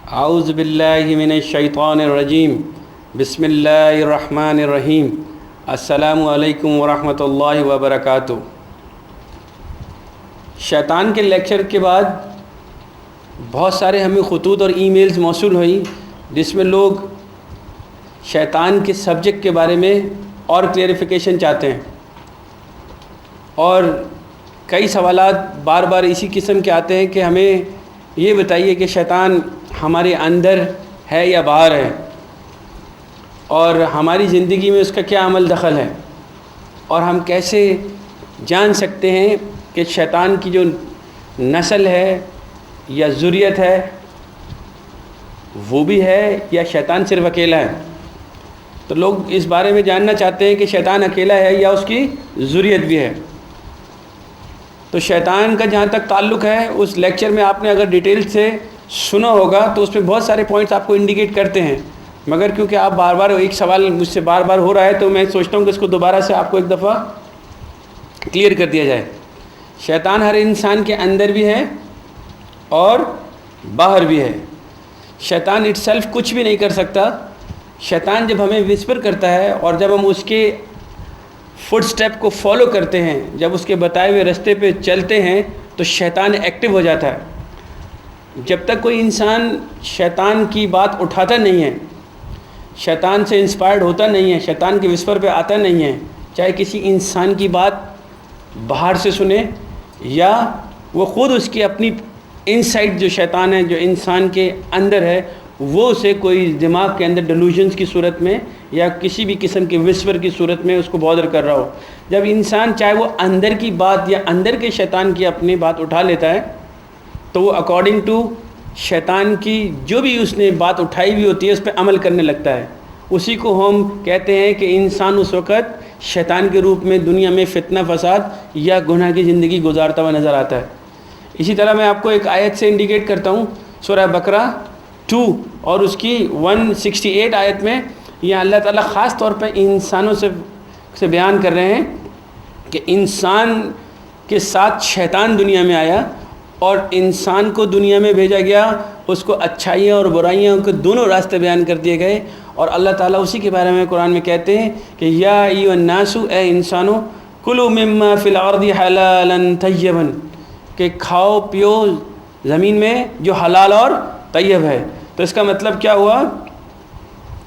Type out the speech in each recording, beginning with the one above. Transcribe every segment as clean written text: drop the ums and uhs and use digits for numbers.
اعوذ باللہ من الشیطان الرجیم بسم اللہ الرحمن الرحیم السلام علیکم ورحمۃ اللہ وبرکاتہ۔ شیطان کے لیکچر کے بعد بہت سارے ہمیں خطوط اور ای میلز موصول ہوئی جس میں لوگ شیطان کے سبجیکٹ کے بارے میں اور کلیریفیکیشن چاہتے ہیں، اور کئی سوالات بار بار اسی قسم کے آتے ہیں کہ ہمیں یہ بتائیے کہ شیطان ہمارے اندر ہے یا باہر ہے، اور ہماری زندگی میں اس کا کیا عمل دخل ہے، اور ہم کیسے جان سکتے ہیں کہ شیطان کی جو نسل ہے یا ذریت ہے وہ بھی ہے یا شیطان صرف اکیلا ہے۔ تو لوگ اس بارے میں جاننا چاہتے ہیں کہ شیطان اکیلا ہے یا اس کی ذریت بھی ہے۔ تو شیطان کا جہاں تک تعلق ہے، اس لیکچر میں آپ نے اگر ڈیٹیل سے سنا ہوگا تو اس میں بہت سارے پوائنٹس آپ کو انڈیکیٹ کرتے ہیں، مگر کیونکہ آپ بار بار ایک سوال مجھ سے بار بار ہو رہا ہے تو میں سوچتا ہوں کہ اس کو دوبارہ سے آپ کو ایک دفعہ کلیئر کر دیا جائے۔ شیطان ہر انسان کے اندر بھی ہے اور باہر بھی ہے۔ شیطان اٹ سیلف کچھ بھی نہیں کر سکتا۔ شیطان جب ہمیں وسپر کرتا ہے اور جب ہم اس کے فٹ سٹیپ کو فالو کرتے ہیں، جب اس کے بتائے ہوئے رستے پہ چلتے ہیں تو شیطان ایکٹیو ہو جاتا ہے۔ جب تک کوئی انسان شیطان کی بات اٹھاتا نہیں ہے، شیطان سے انسپائرڈ ہوتا نہیں ہے، شیطان کے وسپر پہ آتا نہیں ہے، چاہے کسی انسان کی بات باہر سے سنے یا وہ خود اس کی اپنی انسائٹ جو شیطان ہے جو انسان کے اندر ہے وہ اسے کوئی دماغ کے اندر ڈیلوژنس کی صورت میں یا کسی بھی قسم کے وسپر کی صورت میں اس کو بادر کر رہا ہو، جب انسان چاہے وہ اندر کی بات یا اندر کے شیطان کی اپنی بات اٹھا لیتا ہے تو وہ اکارڈنگ ٹو شیطان کی جو بھی اس نے بات اٹھائی ہوئی ہوتی ہے اس پہ عمل کرنے لگتا ہے۔ اسی کو ہم کہتے ہیں کہ انسان اس وقت شیطان کے روپ میں دنیا میں فتنہ فساد یا گناہ کی زندگی گزارتا ہوا نظر آتا ہے۔ اسی طرح میں آپ کو ایک آیت سے انڈیکیٹ کرتا ہوں، سورہ بقرہ 2 اور اس کی 168 آیت میں یہ اللہ تعالیٰ خاص طور پہ انسانوں سے بیان کر رہے ہیں کہ انسان کے ساتھ شیطان دنیا میں آیا اور انسان کو دنیا میں بھیجا گیا، اس کو اچھائیاں اور برائیاں کے دونوں راستے بیان کر دیے گئے، اور اللہ تعالیٰ اسی کے بارے میں قرآن میں کہتے ہیں کہ یا ایھا الناس، اے انسانوں، کلوا مما فی الارض حلالا طیبا، کہ کھاؤ پیو زمین میں جو حلال اور طیب ہے۔ تو اس کا مطلب کیا ہوا؟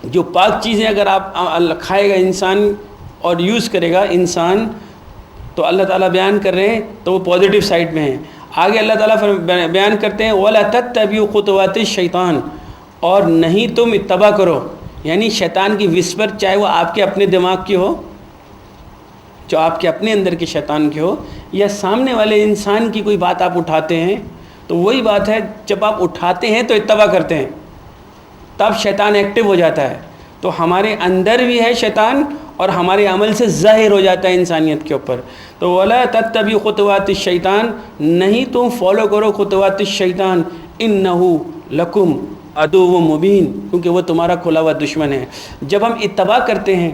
جو پاک چیزیں اگر آپ کھائے گا انسان اور یوز کرے گا انسان، تو اللہ تعالیٰ بیان کر رہے ہیں تو وہ پازیٹیو سائڈ میں ہیں۔ آگے اللہ تعالیٰ بیان کرتے ہیں وَلَا تَتَّبِعُوا خُطُوَاتِ الشَّيْطَانِ، اور نہیں تم اتباع کرو، یعنی شیطان کی وسپر، چاہے وہ آپ کے اپنے دماغ کی ہو، جو آپ کے اپنے اندر کے شیطان کی ہو، یا سامنے والے انسان کی کوئی بات آپ اٹھاتے ہیں، تو وہی بات ہے جب آپ اٹھاتے ہیں تو اتباع کرتے ہیں تب شیطان ایکٹیو ہو جاتا ہے۔ تو ہمارے اندر بھی ہے شیطان اور ہمارے عمل سے ظاہر ہو جاتا ہے انسانیت کے اوپر۔ تو وَلَا تَتَّبِعُوا خُطُوَاتِ الشَّيْطَانِ، نہیں تم فالو کرو خطوات الشیطان، إِنَّهُ لَكُمْ عَدُوٌّ مُبِينٌ، کیونکہ وہ تمہارا کھلا ہوا دشمن ہے۔ جب ہم اتباع کرتے ہیں،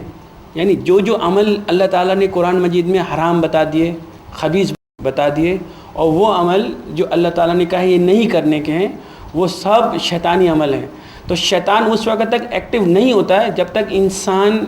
یعنی جو عمل اللہ تعالیٰ نے قرآن مجید میں حرام بتا دیے، خبیث بتا دیے، اور وہ عمل جو اللہ تعالیٰ نے کہا یہ نہیں کرنے کے ہیں، وہ سب شیطانی عمل ہیں۔ تو شیطان اس وقت تک ایکٹیو نہیں ہوتا ہے جب تک انسان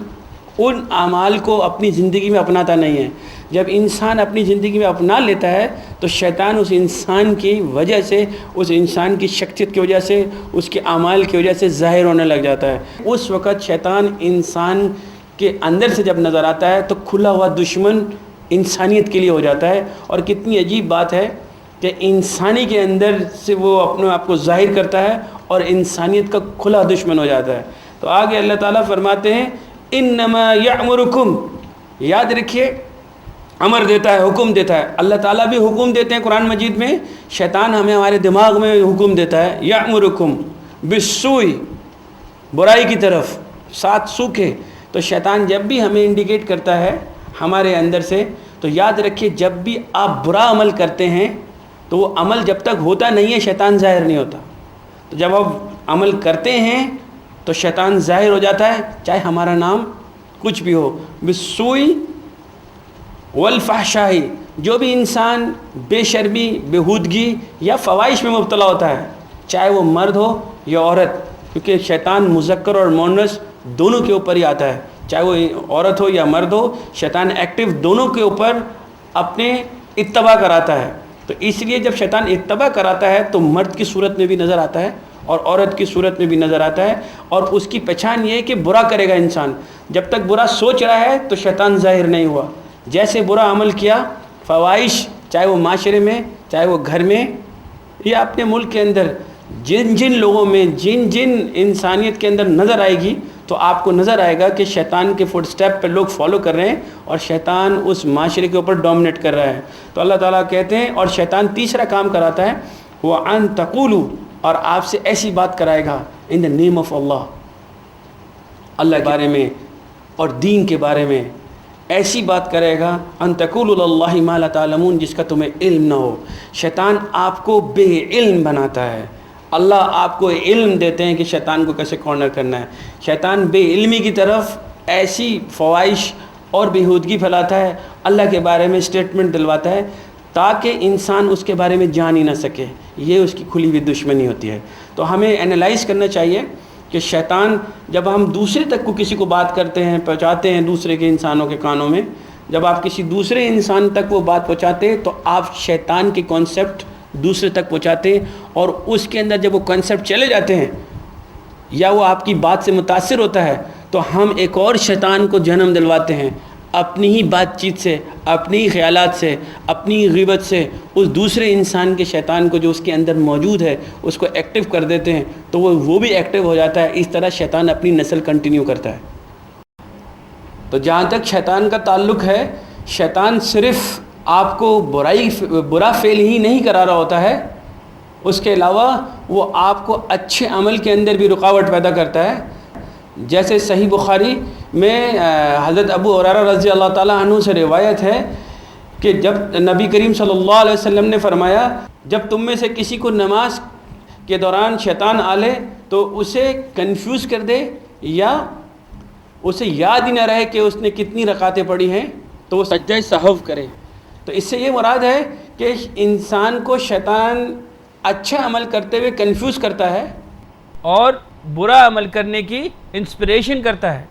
ان اعمال کو اپنی زندگی میں اپناتا نہیں ہے۔ جب انسان اپنی زندگی میں اپنا لیتا ہے تو شیطان اس انسان کی وجہ سے، اس انسان کی شخصیت کی وجہ سے، اس کے اعمال کی وجہ سے ظاہر ہونے لگ جاتا ہے۔ اس وقت شیطان انسان کے اندر سے جب نظر آتا ہے تو کھلا ہوا دشمن انسانیت کے لیے ہو جاتا ہے۔ اور کتنی عجیب بات ہے کہ انسانی کے اندر سے وہ اپنے آپ کو ظاہر کرتا ہے اور انسانیت کا کھلا دشمن ہو جاتا ہے۔ تو آگے اللہ تعالیٰ فرماتے ہیں انما یأمرکم، یاد رکھیے امر دیتا ہے، حکم دیتا ہے۔ اللہ تعالیٰ بھی حکم دیتے ہیں قرآن مجید میں، شیطان ہمیں ہمارے دماغ میں حکم دیتا ہے، یأمرکم بالسوء، برائی کی طرف، سات سو کے۔ تو شیطان جب بھی ہمیں انڈیکیٹ کرتا ہے ہمارے اندر سے، تو یاد رکھیے جب بھی آپ برا عمل کرتے ہیں تو وہ عمل جب تک ہوتا نہیں ہے شیطان ظاہر نہیں ہوتا۔ تو جب آپ عمل کرتے ہیں تو شیطان ظاہر ہو جاتا ہے، چاہے ہمارا نام کچھ بھی ہو۔ بالسوء والفحشاء، جو بھی انسان بے شرمی، بےہودگی یا فواحش میں مبتلا ہوتا ہے، چاہے وہ مرد ہو یا عورت، کیونکہ شیطان مذکر اور مؤنث دونوں کے اوپر ہی آتا ہے، چاہے وہ عورت ہو یا مرد ہو، شیطان ایکٹیو دونوں کے اوپر اپنے اتباع کراتا ہے۔ تو اس لیے جب شیطان اتباع کراتا ہے تو مرد کی صورت میں بھی نظر آتا ہے اور عورت کی صورت میں بھی نظر آتا ہے، اور اس کی پہچان یہ ہے کہ برا کرے گا انسان۔ جب تک برا سوچ رہا ہے تو شیطان ظاہر نہیں ہوا، جیسے برا عمل کیا، فواہش، چاہے وہ معاشرے میں، چاہے وہ گھر میں یا اپنے ملک کے اندر، جن جن لوگوں میں، جن جن انسانیت کے اندر نظر آئے گی تو آپ کو نظر آئے گا کہ شیطان کے فٹ سٹیپ پہ لوگ فالو کر رہے ہیں اور شیطان اس معاشرے کے اوپر ڈومنیٹ کر رہا ہے۔ تو اللہ تعالیٰ کہتے ہیں، اور شیطان تیسرا کام کراتا ہے، وَأَن تَقُولُوا، اور آپ سے ایسی بات کرائے گا ان دا نیم آف اللہ، اللہ کے بارے میں اور دین کے بارے میں ایسی بات کرے گا، ان تقولوا علی اللہ ما لا تعلمون، جس کا تمہیں علم نہ ہو۔ شیطان آپ کو بے علم بناتا ہے، اللہ آپ کو علم دیتے ہیں کہ شیطان کو کیسے کارنر کرنا ہے۔ شیطان بے علمی کی طرف ایسی فواہش اور بیہودگی پھیلاتا ہے، اللہ کے بارے میں اسٹیٹمنٹ دلواتا ہے تاکہ انسان اس کے بارے میں جان ہی نہ سکے۔ یہ اس کی کھلی ہوئی دشمنی ہوتی ہے۔ تو ہمیں اینالائز کرنا چاہیے کہ شیطان، جب ہم دوسرے تک کو کسی کو بات کرتے ہیں، پہنچاتے ہیں دوسرے کے انسانوں کے کانوں میں، جب آپ کسی دوسرے انسان تک وہ بات پہنچاتے ہیں تو آپ شیطان کے کانسیپٹ دوسرے تک پہنچاتے ہیں، اور اس کے اندر جب وہ کانسیپٹ چلے جاتے ہیں یا وہ آپ کی بات سے متاثر ہوتا ہے تو ہم ایک اور شیطان کو جنم دلواتے ہیں، اپنی ہی بات چیت سے، اپنی ہی خیالات سے، اپنی غیبت سے اس دوسرے انسان کے شیطان کو جو اس کے اندر موجود ہے اس کو ایکٹیو کر دیتے ہیں، تو وہ بھی ایکٹیو ہو جاتا ہے۔ اس طرح شیطان اپنی نسل کنٹینیو کرتا ہے۔ تو جہاں تک شیطان کا تعلق ہے، شیطان صرف آپ کو برا فعل ہی نہیں کرا رہا ہوتا ہے، اس کے علاوہ وہ آپ کو اچھے عمل کے اندر بھی رکاوٹ پیدا کرتا ہے۔ جیسے صحیح بخاری میں حضرت ابو ہریرہ رضی اللہ تعالیٰ عنہ سے روایت ہے کہ جب نبی کریم صلی اللہ علیہ وسلم نے فرمایا، جب تم میں سے کسی کو نماز کے دوران شیطان آ لے تو اسے کنفیوز کر دے یا اسے یاد ہی نہ رہے کہ اس نے کتنی رکعتیں پڑھی ہیں تو وہ سجدہ سہو کرے۔ تو اس سے یہ مراد ہے کہ انسان کو شیطان اچھا عمل کرتے ہوئے کنفیوز کرتا ہے اور برا عمل کرنے کی انسپریشن کرتا ہے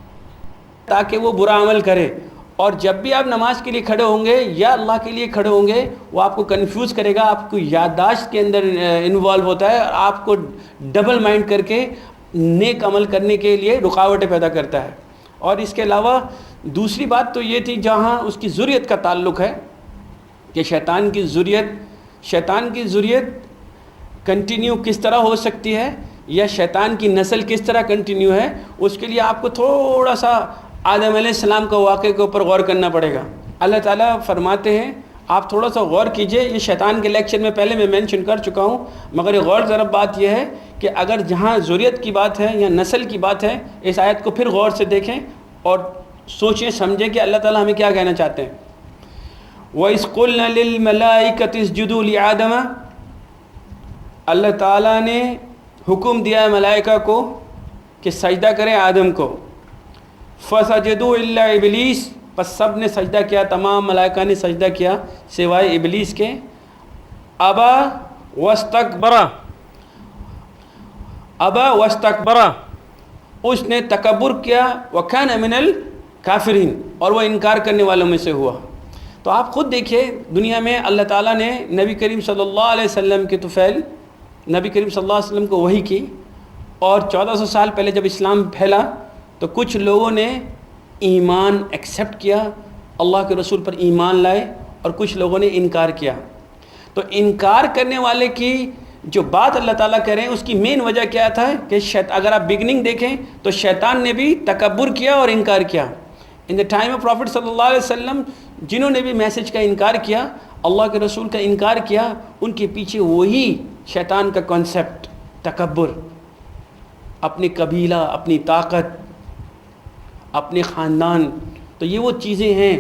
تاکہ وہ برا عمل کرے، اور جب بھی آپ نماز کے لیے کھڑے ہوں گے یا اللہ کے لیے کھڑے ہوں گے وہ آپ کو کنفیوز کرے گا، آپ کو یادداشت کے اندر انوالو ہوتا ہے اور آپ کو ڈبل مائنڈ کر کے نیک عمل کرنے کے لیے رکاوٹیں پیدا کرتا ہے۔ اور اس کے علاوہ دوسری بات تو یہ تھی جہاں اس کی ذریت کا تعلق ہے کہ شیطان کی ذریت کنٹینیو کس طرح ہو سکتی ہے یا شیطان کی نسل کس طرح کنٹینیو ہے، اس کے لیے آپ کو تھوڑا سا آدم علیہ السلام کا واقعے کے اوپر غور کرنا پڑے گا۔ اللہ تعالیٰ فرماتے ہیں، آپ تھوڑا سا غور کیجئے، یہ شیطان کے لیکچر میں پہلے میں مینشن کر چکا ہوں، مگر غور ضرب بات یہ ہے کہ اگر جہاں ذریت کی بات ہے یا نسل کی بات ہے، اس آیت کو پھر غور سے دیکھیں اور سوچیں سمجھیں کہ اللہ تعالیٰ ہمیں کیا کہنا چاہتے ہیں۔ وَإِذْ قُلْنَا لِلْمَلَائِكَةِ اسْجُدُوا لِآدَمَ، اللہ تعالیٰ نے حکم دیا ہے ملائکہ کو کہ سجدہ کریں آدم کو، فَسَجَدُوا إِلَّا إِبْلِيسَ، پس سب نے سجدہ کیا، تمام ملائکہ نے سجدہ کیا سوائے ابلیس کے۔ ابا واستکبر، اس نے تکبر کیا، وَكَانَ مِنَ الْكَافِرِينَ، اور وہ انکار کرنے والوں میں سے ہوا۔ تو آپ خود دیکھیے دنیا میں اللہ تعالیٰ نے نبی کریم صلی اللہ علیہ وسلم کے طفیل نبی کریم صلی اللہ علیہ وسلم کو وحی کی، اور 1400 سال پہلے جب اسلام پھیلا تو کچھ لوگوں نے ایمان ایکسیپٹ کیا، اللہ کے رسول پر ایمان لائے، اور کچھ لوگوں نے انکار کیا۔ تو انکار کرنے والے کی جو بات اللہ تعالیٰ کہہ رہے ہیں اس کی مین وجہ کیا تھا کہ اگر آپ بگننگ دیکھیں تو شیطان نے بھی تکبر کیا اور انکار کیا۔ ان دا ٹائم آف پروفٹ صلی اللہ علیہ وسلم جنہوں نے بھی میسج کا انکار کیا، اللہ کے رسول کا انکار کیا، ان کے پیچھے وہی شیطان کا کانسیپٹ، تکبر، اپنے قبیلہ، اپنی طاقت، اپنے خاندان۔ تو یہ وہ چیزیں ہیں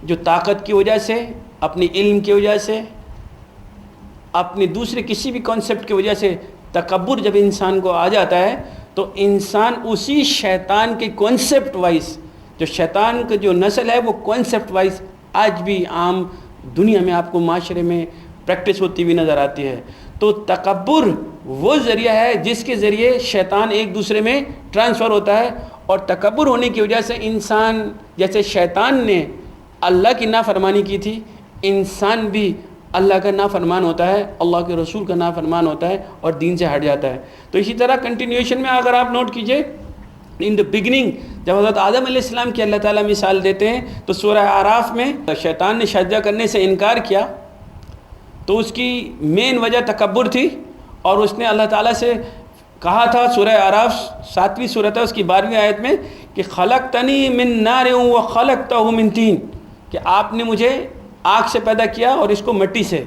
جو طاقت کی وجہ سے، اپنے علم کی وجہ سے، اپنے دوسرے کسی بھی کانسیپٹ کی وجہ سے تکبر جب انسان کو آ جاتا ہے تو انسان اسی شیطان کے کانسیپٹ وائز، جو شیطان کا جو نسل ہے وہ کانسیپٹ وائز آج بھی عام دنیا میں آپ کو معاشرے میں پریکٹس ہوتی ہوئی نظر آتی ہے۔ تو تکبر وہ ذریعہ ہے جس کے ذریعے شیطان ایک دوسرے میں ٹرانسفر ہوتا ہے، اور تکبر ہونے کی وجہ سے انسان، جیسے شیطان نے اللہ کی نافرمانی کی تھی، انسان بھی اللہ کا نافرمان ہوتا ہے، اللہ کے رسول کا نافرمان ہوتا ہے اور دین سے ہٹ جاتا ہے۔ تو اسی طرح کنٹینیوشن میں اگر آپ نوٹ کیجئے، ان دا بگننگ جب حضرت آدم علیہ السلام کی اللہ تعالیٰ مثال دیتے ہیں تو سورہ اعراف میں شیطان نے سجدہ کرنے سے انکار کیا، تو اس کی مین وجہ تکبر تھی، اور اس نے اللہ تعالیٰ سے کہا تھا، سورہ اعراف 7ویں سورت ہے، اس کی 12ویں آیت میں، کہ خلقتنی من نار وخلقتہ من طین، کہ آپ نے مجھے آگ سے پیدا کیا اور اس کو مٹی سے،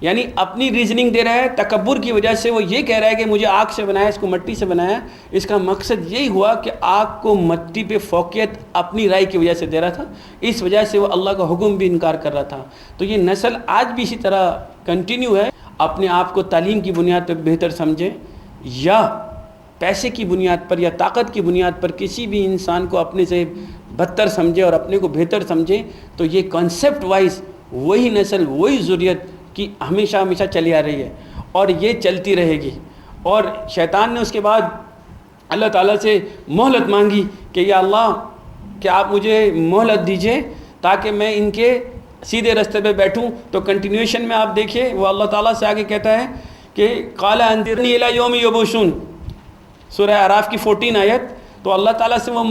یعنی اپنی ریزننگ دے رہا ہے۔ تکبر کی وجہ سے وہ یہ کہہ رہا ہے کہ مجھے آگ سے بنایا، اس کو مٹی سے بنایا۔ اس کا مقصد یہی ہوا کہ آگ کو مٹی پہ فوقیت اپنی رائے کی وجہ سے دے رہا تھا، اس وجہ سے وہ اللہ کا حکم بھی انکار کر رہا تھا۔ تو یہ نسل آج بھی اسی طرح کنٹینیو ہے، اپنے آپ کو تعلیم کی بنیاد پر بہتر سمجھے یا پیسے کی بنیاد پر یا طاقت کی بنیاد پر کسی بھی انسان کو اپنے سے بدتر سمجھے اور اپنے کو بہتر سمجھے، تو یہ کنسیپٹ وائز وہی نسل، وہی ذریت کی ہمیشہ ہمیشہ چلی آ رہی ہے اور یہ چلتی رہے گی۔ اور شیطان نے اس کے بعد اللہ تعالیٰ سے مہلت مانگی کہ یا اللہ کہ آپ مجھے مہلت دیجئے تاکہ میں ان کے سیدھے راستے پہ بیٹھوں۔ تو کنٹینیوشن میں آپ دیکھیے وہ اللہ تعالیٰ سے آگے کہتا ہے کہ قال انذرنی الی یوم یبعثون، سورہ اعراف کی 14 آیت۔ تو اللہ تعالیٰ سے وہ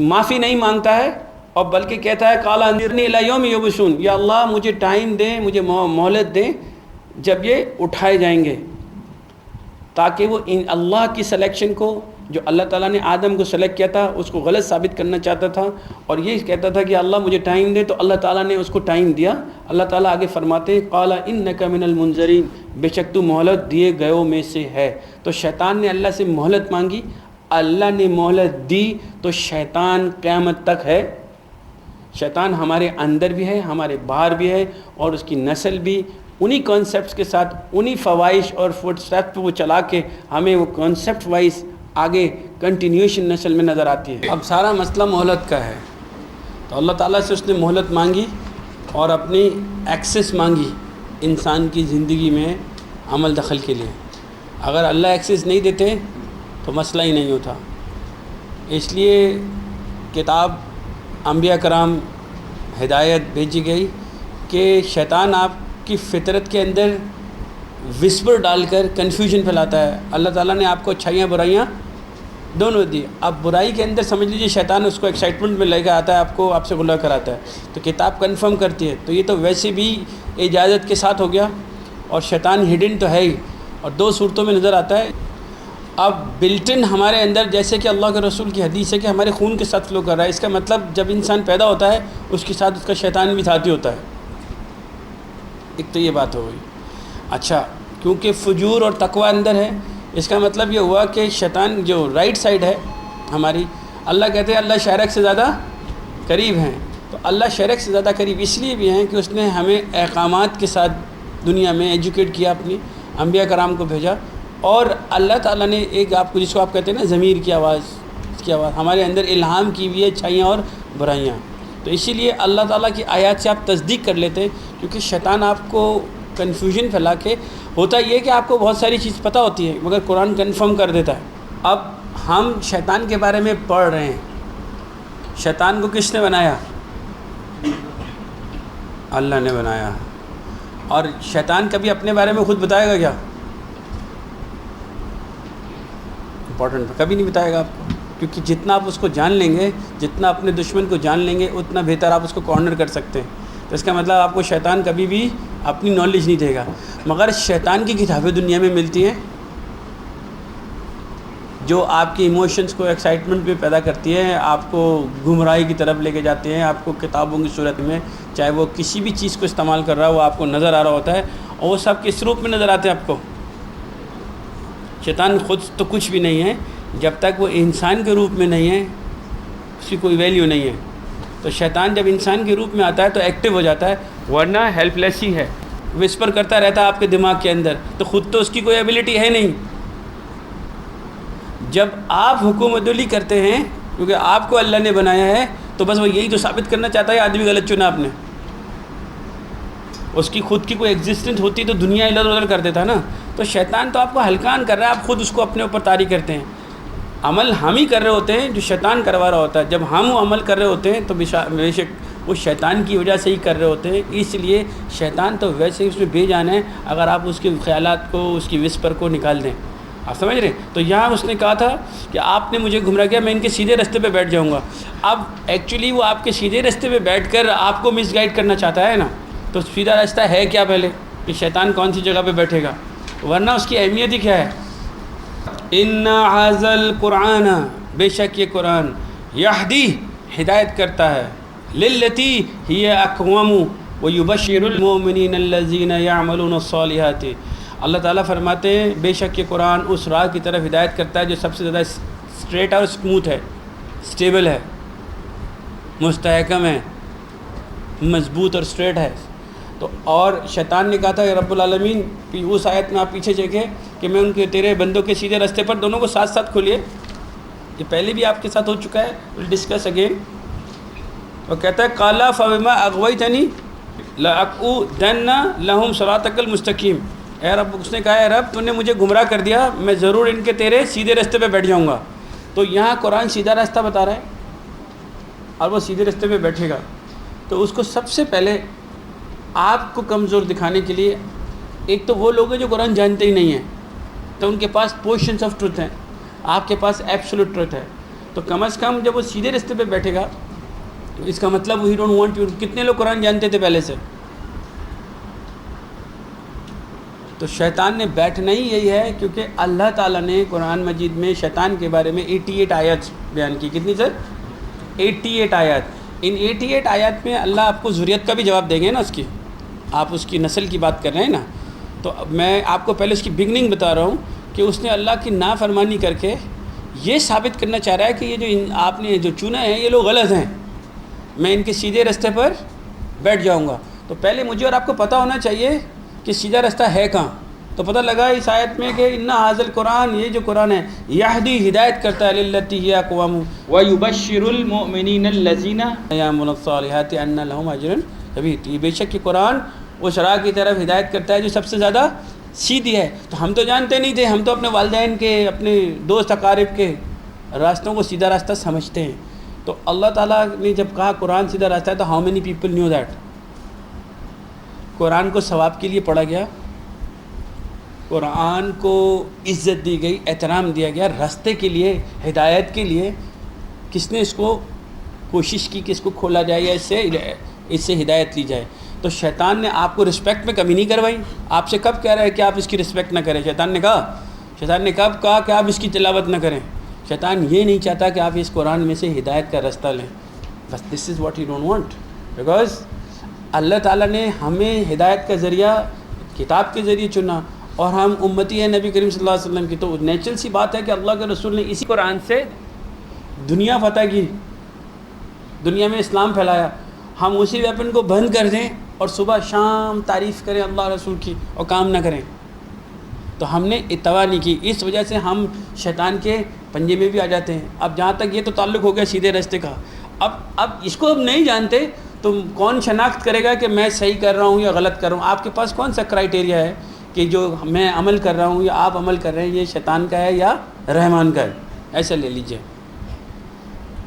معافی نہیں مانگتا ہے اور بلکہ کہتا ہے قال انذرنی الی یوم یبعثون، یا اللہ مجھے ٹائم دیں، مجھے مہلت دیں جب یہ اٹھائے جائیں گے، تاکہ وہ ان اللہ کی سلیکشن کو، جو اللہ تعالیٰ نے آدم کو سلیکٹ کیا تھا، اس کو غلط ثابت کرنا چاہتا تھا اور یہ کہتا تھا کہ اللہ مجھے ٹائم دے، تو اللہ تعالیٰ نے اس کو ٹائم دیا۔ اللہ تعالیٰ آگے فرماتے ہیں قال انک من المنذرین، بے شک تو مہلت دیے گئوں میں سے ہے۔ تو شیطان نے اللہ سے مہلت مانگی، اللہ نے مہلت دی، تو شیطان قیامت تک ہے۔ شیطان ہمارے اندر بھی ہے، ہمارے باہر بھی ہے، اور اس کی نسل بھی انہی کانسیپٹس کے ساتھ، انہی فوائش اور فوٹ اسٹیپ پہ وہ چلا کے ہمیں وہ کانسیپٹ وائز آگے کنٹینیوشن نسل میں نظر آتی ہے۔ اب سارا مسئلہ مہلت کا ہے، تو اللہ تعالیٰ سے اس نے مہلت مانگی اور اپنی ایکسس مانگی انسان کی زندگی میں عمل دخل کے لیے۔ اگر اللہ ایکسس نہیں دیتے تو مسئلہ ہی نہیں ہوتا۔ اس لیے کتاب انبیاء کرام ہدایت بھیجی گئی کہ شیطان آپ کی فطرت کے اندر وسپر ڈال کر کنفیوژن پھیلاتا ہے۔ اللہ تعالیٰ نے آپ کو اچھائیاں برائیاں دونوں دی، اب برائی کے اندر سمجھ لیجیے شیطان اس کو ایکسائٹمنٹ میں لے کے آتا ہے، آپ سے غلہ کراتا ہے، تو کتاب کنفرم کرتی ہے۔ تو یہ تو ویسے بھی اجازت کے ساتھ ہو گیا، اور شیطان ہڈن تو ہے ہی، اور 2 صورتوں میں نظر آتا ہے۔ اب بلٹن ہمارے اندر، جیسے کہ اللہ کے رسول کی حدیث ہے کہ ہمارے خون کے ساتھ فلو کر رہا ہے، اس کا مطلب جب انسان پیدا ہوتا ہے اس کے ساتھ اس کا شیطان بھی ساتھی ہوتا ہے۔ ایک تو یہ بات ہو گئی۔ اچھا، کیونکہ فجور اور تقوی اندر ہے، اس کا مطلب یہ ہوا کہ شیطان جو رائٹ سائڈ ہے ہماری، اللہ کہتے ہیں اللہ شرک سے زیادہ قریب ہیں، تو اللہ شرک سے زیادہ قریب اس لیے بھی ہیں کہ اس نے ہمیں احکامات کے ساتھ دنیا میں ایجوکیٹ کیا، اپنی انبیاء کرام کو بھیجا، اور اللہ تعالیٰ نے ایک آپ کو جس کو آپ کہتے ہیں نا ضمیر کی آواز، اس کی آواز ہمارے اندر الہام کی ہوئی ہے اچھائیاں اور برائیاں۔ تو اسی لیے اللہ تعالیٰ کی آیات سے آپ تصدیق کر لیتے ہیں، کیونکہ شیطان آپ کو کنفیوژن پھیلا کے، ہوتا یہ کہ آپ کو بہت ساری چیز پتہ ہوتی ہے مگر قرآن کنفرم کر دیتا ہے۔ اب ہم شیطان کے بارے میں پڑھ رہے ہیں، شیطان کو کس نے بنایا؟ اللہ نے بنایا، اور شیطان کبھی اپنے بارے میں خود بتائے گا کیا؟ امپورٹنٹ، کبھی نہیں بتائے گا آپ کو، کیونکہ جتنا آپ اس کو جان لیں گے، جتنا اپنے دشمن کو جان لیں گے، اتنا بہتر آپ اس کو کارنر کر سکتے ہیں۔ تو اس کا مطلب آپ کو شیطان کبھی بھی اپنی نالج نہیں دے گا، مگر شیطان کی کتابیں دنیا میں ملتی ہیں جو آپ کے ایموشنز کو ایکسائٹمنٹ پہ پیدا کرتی ہے، آپ کو گمراہی کی طرف لے کے جاتے ہیں، آپ کو کتابوں کی صورت میں، چاہے وہ کسی بھی چیز کو استعمال کر رہا ہے وہ آپ کو نظر آ رہا ہوتا ہے، اور وہ سب کس روپ میں نظر آتے ہیں آپ کو؟ شیطان خود تو کچھ بھی نہیں ہے، جب تک وہ انسان کے روپ میں نہیں ہے اس کی کوئی ویلیو نہیں ہے۔ تو شیطان جب انسان کے روپ میں آتا ہے تو ایکٹیو ہو جاتا ہے، ورنہ ہیلپ لیس ہی ہے، وسپر کرتا رہتا ہے آپ کے دماغ کے اندر، تو خود تو اس کی کوئی ایبلٹی ہے نہیں۔ جب آپ حکم عدلی کرتے ہیں کیونکہ آپ کو اللہ نے بنایا ہے، تو بس وہ یہی تو ثابت کرنا چاہتا ہے آدمی غلط چنا آپ نے، اس کی خود کی کوئی ایگزسٹنس ہوتی تو دنیا ادھر ادھر کر دیتا نا. تو شیطان تو آپ کو ہلکان کر رہا ہے, آپ خود اس کو اپنے اوپر طاری کرتے ہیں. عمل ہم ہی کر رہے ہوتے ہیں جو شیطان کروا رہا ہوتا ہے. جب ہم وہ عمل کر رہے ہوتے ہیں تو بے شک وہ شیطان کی وجہ سے ہی کر رہے ہوتے ہیں. اس لیے شیطان تو ویسے ہی اس میں بے جان ہے اگر آپ اس کے خیالات کو, اس کی وسپر کو نکال دیں. آپ سمجھ رہے ہیں؟ تو یہاں اس نے کہا تھا کہ آپ نے مجھے گمراہ کیا, میں ان کے سیدھے رستے پہ بیٹھ جاؤں گا. اب ایکچولی وہ آپ کے سیدھے رستے پہ بیٹھ کر آپ کو مس گائیڈ کرنا چاہتا ہے نا. تو سیدھا راستہ ہے کیا پہلے, کہ شیطان کون سی جگہ پہ بیٹھے گا, ورنہ اس کی اہمیت ہی کیا ہے. ان ھذا القرآن, بے شک یہ قرآن, یہدی ہدایت کرتا ہے, للتی ہی اقوم ویبشر المؤمنین الذین یعملون الصالحات. اللہ تعالیٰ فرماتے ہیں بے شک یہ قرآن اس راہ کی طرف ہدایت کرتا ہے جو سب سے زیادہ اسٹریٹ اور اسموتھ ہے, اسٹیبل ہے, مستحکم ہے, مضبوط اور اسٹریٹ ہے. تو اور شیطان نے کہا تھا رب العالمین اس آیت میں آپ پیچھے دیکھیں کہ میں ان کے تیرے بندوں کے سیدھے راستے پر, دونوں کو ساتھ ساتھ کھولیے. یہ پہلے بھی آپ کے ساتھ ہو چکا ہے, ول ڈسکس اگین. وہ کہتا ہے قالا فبما اغویتنی لاقعدن لہم صراطک المستقیم. اے رب, اس نے کہا ہے رب تو نے مجھے گمراہ کر دیا, میں ضرور ان کے تیرے سیدھے راستے پہ بیٹھ جاؤں گا. تو یہاں قرآن سیدھا راستہ بتا رہا ہے اور وہ سیدھے راستے پہ بیٹھے گا. تو اس کو سب سے پہلے آپ کو کمزور دکھانے کے لیے, ایک تو وہ لوگ ہیں جو قرآن جانتے ہی نہیں ہیں, تو ان کے پاس پورشنس آف ٹروتھ ہیں, آپ کے پاس ایبسولوٹ ٹروتھ ہے. تو کم از کم جب وہ سیدھے راستے پہ بیٹھے گا تو اس کا مطلب وی ڈونٹ وانٹ یو. کتنے لوگ قرآن جانتے تھے پہلے سے؟ تو شیطان نے بیٹھنا ہی یہی ہے, کیونکہ اللہ تعالیٰ نے قرآن مجید میں شیطان کے بارے میں 88 آیات بیان کی. کتنی سر؟ 88 آیات. ان 88 آیات میں اللہ آپ کو ذریت کا بھی جواب دیں گے نا, اس کی, آپ اس کی نسل کی بات کر رہے ہیں نا. تو میں آپ کو پہلے اس کی بگننگ بتا رہا ہوں کہ اس نے اللہ کی نافرمانی کر کے یہ ثابت کرنا چاہ رہا ہے کہ یہ جو آپ نے جو چنا ہے یہ لوگ غلط ہیں, میں ان کے سیدھے راستے پر بیٹھ جاؤں گا. تو پہلے مجھے اور آپ کو پتہ ہونا چاہیے کہ سیدھا راستہ ہے کہاں. تو پتہ لگا اس آیت میں کہ ان ھذا القرآن, یہ جو قرآن ہے, یہدی ہدایت کرتا ہے, للتی ہی اقوام ویبشر المؤمنین الذین یعملون الصالحات ان لہم اجرا کبیر. یہ بے شک یہ قرآن اس راہ کی طرف ہدایت کرتا ہے جو سب سے زیادہ سیدھی ہے. تو ہم تو جانتے نہیں تھے, ہم تو اپنے والدین کے, اپنے دوست اقارب کے راستوں کو سیدھا راستہ سمجھتے ہیں. تو اللہ تعالیٰ نے جب کہا قرآن سیدھا راستہ ہے, تو how many people knew that? Quran کو ثواب کے لیے پڑھا گیا, قرآن کو عزت دی گئی, احترام دیا گیا, راستے کے لیے, ہدایت کے لیے. کس نے اس کو کوشش کی کہ اس کو کھولا جائے یا اس سے ہدایت لی جائے؟ تو شیطان نے آپ کو رسپیکٹ میں کمی نہیں کروائی. آپ سے کب کہہ رہا ہے کہ آپ اس کی رسپیکٹ نہ کریں؟ شیطان نے کب کہا کہ آپ اس کی تلاوت نہ کریں؟ شیطان یہ نہیں چاہتا کہ آپ اس قرآن میں سے ہدایت کا راستہ لیں. بس this is what he don't want, because Allah تعالیٰ نے ہمیں ہدایت کا ذریعہ کتاب کے ذریعے چنا, اور ہم امتی ہیں نبی کریم صلی اللہ علیہ وسلم کی. تو نیچرل سی بات ہے کہ اللہ کے رسول نے اسی قرآن سے دنیا فتح کی, دنیا میں اسلام پھیلایا. ہم اسی ویپن کو بند کر دیں اور صبح شام تعریف کریں اللہ رسول کی اور کام نہ کریں, تو ہم نے اتباع نہیں کی. اس وجہ سے ہم شیطان کے پنجے میں بھی آ جاتے ہیں. اب جہاں تک یہ تو تعلق ہو گیا سیدھے راستے کا, اب اس کو اب نہیں جانتے تو کون شناخت کرے گا کہ میں صحیح کر رہا ہوں یا غلط کر رہا ہوں؟ آپ کے پاس کون سا کرائیٹیریا ہے کہ جو میں عمل کر رہا ہوں یا آپ عمل کر رہے ہیں یہ شیطان کا ہے یا رحمان کا ہے؟ ایسا لے لیجئے.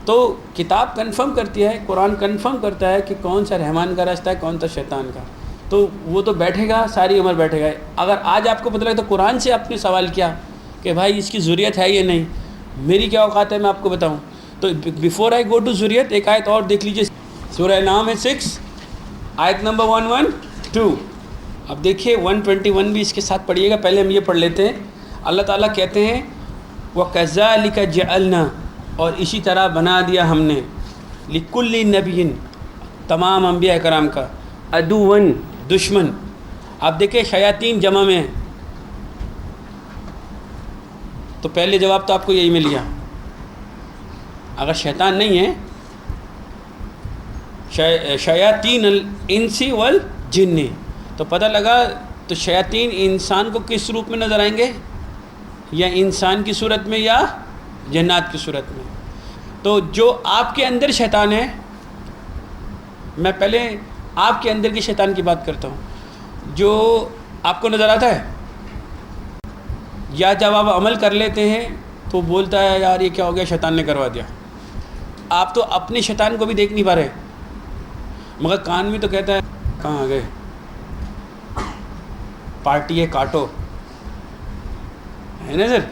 تو کتاب کنفرم کرتی ہے, قرآن کنفرم کرتا ہے کہ کون سا رحمان کا راستہ ہے, کون سا شیطان کا. تو وہ تو بیٹھے گا, ساری عمر بیٹھے گا. اگر آج آپ کو پتہ لگے تو قرآن سے آپ نے سوال کیا کہ بھائی اس کی ضروریت ہے یا نہیں, میری کیا اوقات ہے میں آپ کو بتاؤں. تو بیفور آئی گو ٹو ضروریت, ایک آیت اور دیکھ لیجئے, سورہ نام ہے 6 آیت نمبر 112. اب دیکھیے 121 بھی اس کے ساتھ پڑھیے گا. پہلے ہم یہ پڑھ لیتے ہیں. اللہ تعالیٰ کہتے ہیں وَكَذَلِكَ جَعَلْنَا, اور اسی طرح بنا دیا ہم نے, لِكُلِّ نَبِيٍّ, تمام انبیاء کرام کا, عَدُوًّا, دشمن. آپ دیکھیں شیاطین جمع میں, تو پہلے جواب تو آپ کو یہی مل گیا. اگر شیطان نہیں ہے, شیاطین الانس والجن, تو پتہ لگا تو شیاطین انسان کو کس روپ میں نظر آئیں گے, یا انسان کی صورت میں یا جنات کی صورت میں. تو جو آپ کے اندر شیطان ہے, میں پہلے آپ کے اندر کی شیطان کی بات کرتا ہوں, جو آپ کو نظر آتا ہے، یا جب آپ عمل کر لیتے ہیں تو بولتا ہے یار یہ کیا ہو گیا، شیطان نے کروا دیا. آپ تو اپنے شیطان کو بھی دیکھ نہیں پا رہے، مگر کان میں تو کہتا ہے کہاں آ گئے، پارٹی ہے کاٹو، ہے نا سر.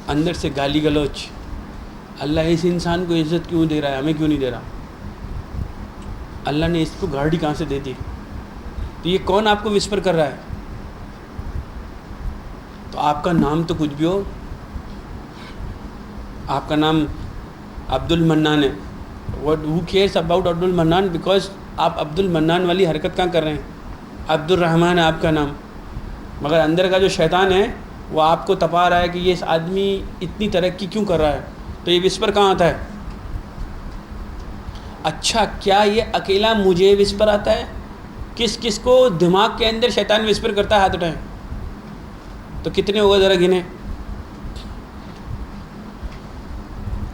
اندر سے گالی گلوچ، اللہ اس انسان کو عزت کیوں دے رہا ہے، ہمیں کیوں نہیں دے رہا، اللہ نے اس کو گاڑی کہاں سے دے دی. تو یہ کون آپ کو وسپر کر رہا ہے؟ تو آپ کا نام تو کچھ بھی ہو، آپ کا نام عبد المنان ہے، who cares about Abdul Mannan, because آپ عبد المنان والی حرکت کہاں کر رہے ہیں، عبد الرحمن ہے آپ کا نام، مگر اندر کا جو شیطان ہے وہ آپ کو تپا رہا ہے کہ یہ آدمی اتنی ترقی کیوں کر رہا ہے. تو یہ وسپر کہاں آتا ہے؟ اچھا کیا یہ اکیلا مجھے وسپر آتا ہے؟ کس کس کو دماغ کے اندر شیطان وسپر کرتا ہے؟ ہاتھ اٹھائیں. تو کتنے ہوگا ذرا گنے.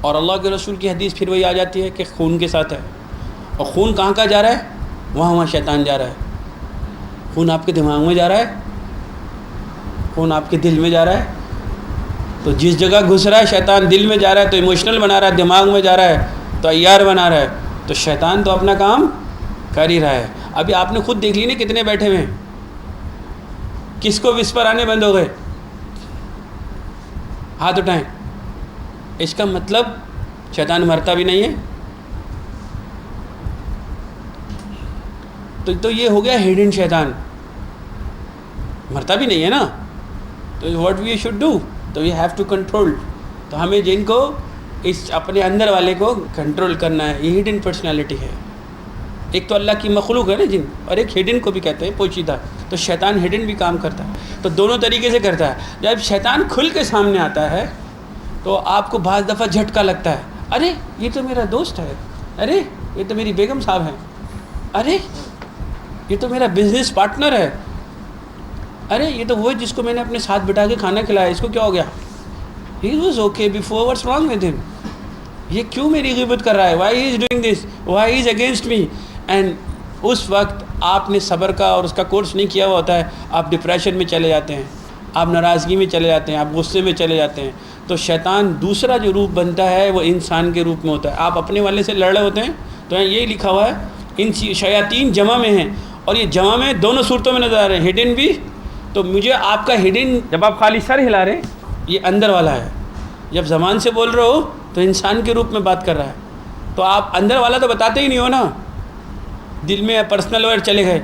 اور اللہ کے رسول کی حدیث پھر وہی آ جاتی ہے کہ خون کے ساتھ ہے، اور خون کہاں کا جا رہا ہے؟ وہاں شیطان جا رہا ہے. خون آپ کے دماغ میں جا رہا ہے، خون آپ کے دل میں جا رہا ہے. تو جس جگہ گھس رہا ہے شیطان، دل میں جا رہا ہے تو ایموشنل بنا رہا ہے، دماغ میں جا رہا ہے تو عیار بنا رہا ہے. تو شیطان تو اپنا کام کر ہی رہا ہے. ابھی آپ نے خود دیکھ لی نا کتنے بیٹھے ہوئے ہیں، کس کو وسپر آنے بند ہو گئے؟ ہاتھ اٹھائیں. اس کا مطلب شیطان مرتا بھی نہیں ہے. تو یہ ہو گیا ہڈن شیطان، مرتا بھی نہیں ہے نا. تو واٹ وی شوڈ ڈو، تو وی ہیو ٹو کنٹرول. تو ہمیں جن کو اس اپنے اندر والے کو کنٹرول کرنا ہے. یہ ہڈن پرسنالٹی ہے. ایک تو اللہ کی مخلوق ہے نا جن، اور ایک ہڈن کو بھی کہتے ہیں پوشیدہ. تو شیطان ہڈن بھی کام کرتا ہے، تو دونوں طریقے سے کرتا ہے. جب شیطان کھل کے سامنے آتا ہے تو آپ کو بعض دفعہ جھٹکا لگتا ہے، ارے یہ تو میرا دوست ہے، ارے یہ تو میری بیگم صاحب ہیں، ارے یہ تو میرا بزنس پارٹنر ہے، ارے یہ تو وہ جس کو میں نے اپنے ساتھ بٹھا کے کھانا کھلایا، اس کو کیا ہو گیا؟ He was okay before, what's wrong with him? یہ کیوں میری غیبت کر رہا ہے؟ Why he is doing this, why he is against me. And اس وقت آپ نے صبر کا اور اس کا کورس نہیں کیا ہوا ہوتا ہے، آپ ڈپریشن میں چلے جاتے ہیں، آپ ناراضگی میں چلے جاتے ہیں، آپ غصے میں چلے جاتے ہیں. تو شیطان دوسرا جو روپ بنتا ہے وہ انسان کے روپ میں ہوتا ہے. آپ اپنے والے سے لڑ رہے ہوتے ہیں تو یہی لکھا ہوا ہے ان شیاطین جمع میں ہیں، اور یہ جمع میں دونوں صورتوں میں نظر آ رہے ہیں، ہڈن بھی. تو مجھے آپ کا ہڈن، جب آپ خالی سر ہلا رہے ہیں یہ اندر والا ہے، جب زبان سے بول رہے ہو تو انسان کے روپ میں بات کر رہا ہے. تو آپ اندر والا تو بتاتے ہی نہیں ہو نا، دل میں پرسنل ورڈ چلے گئے.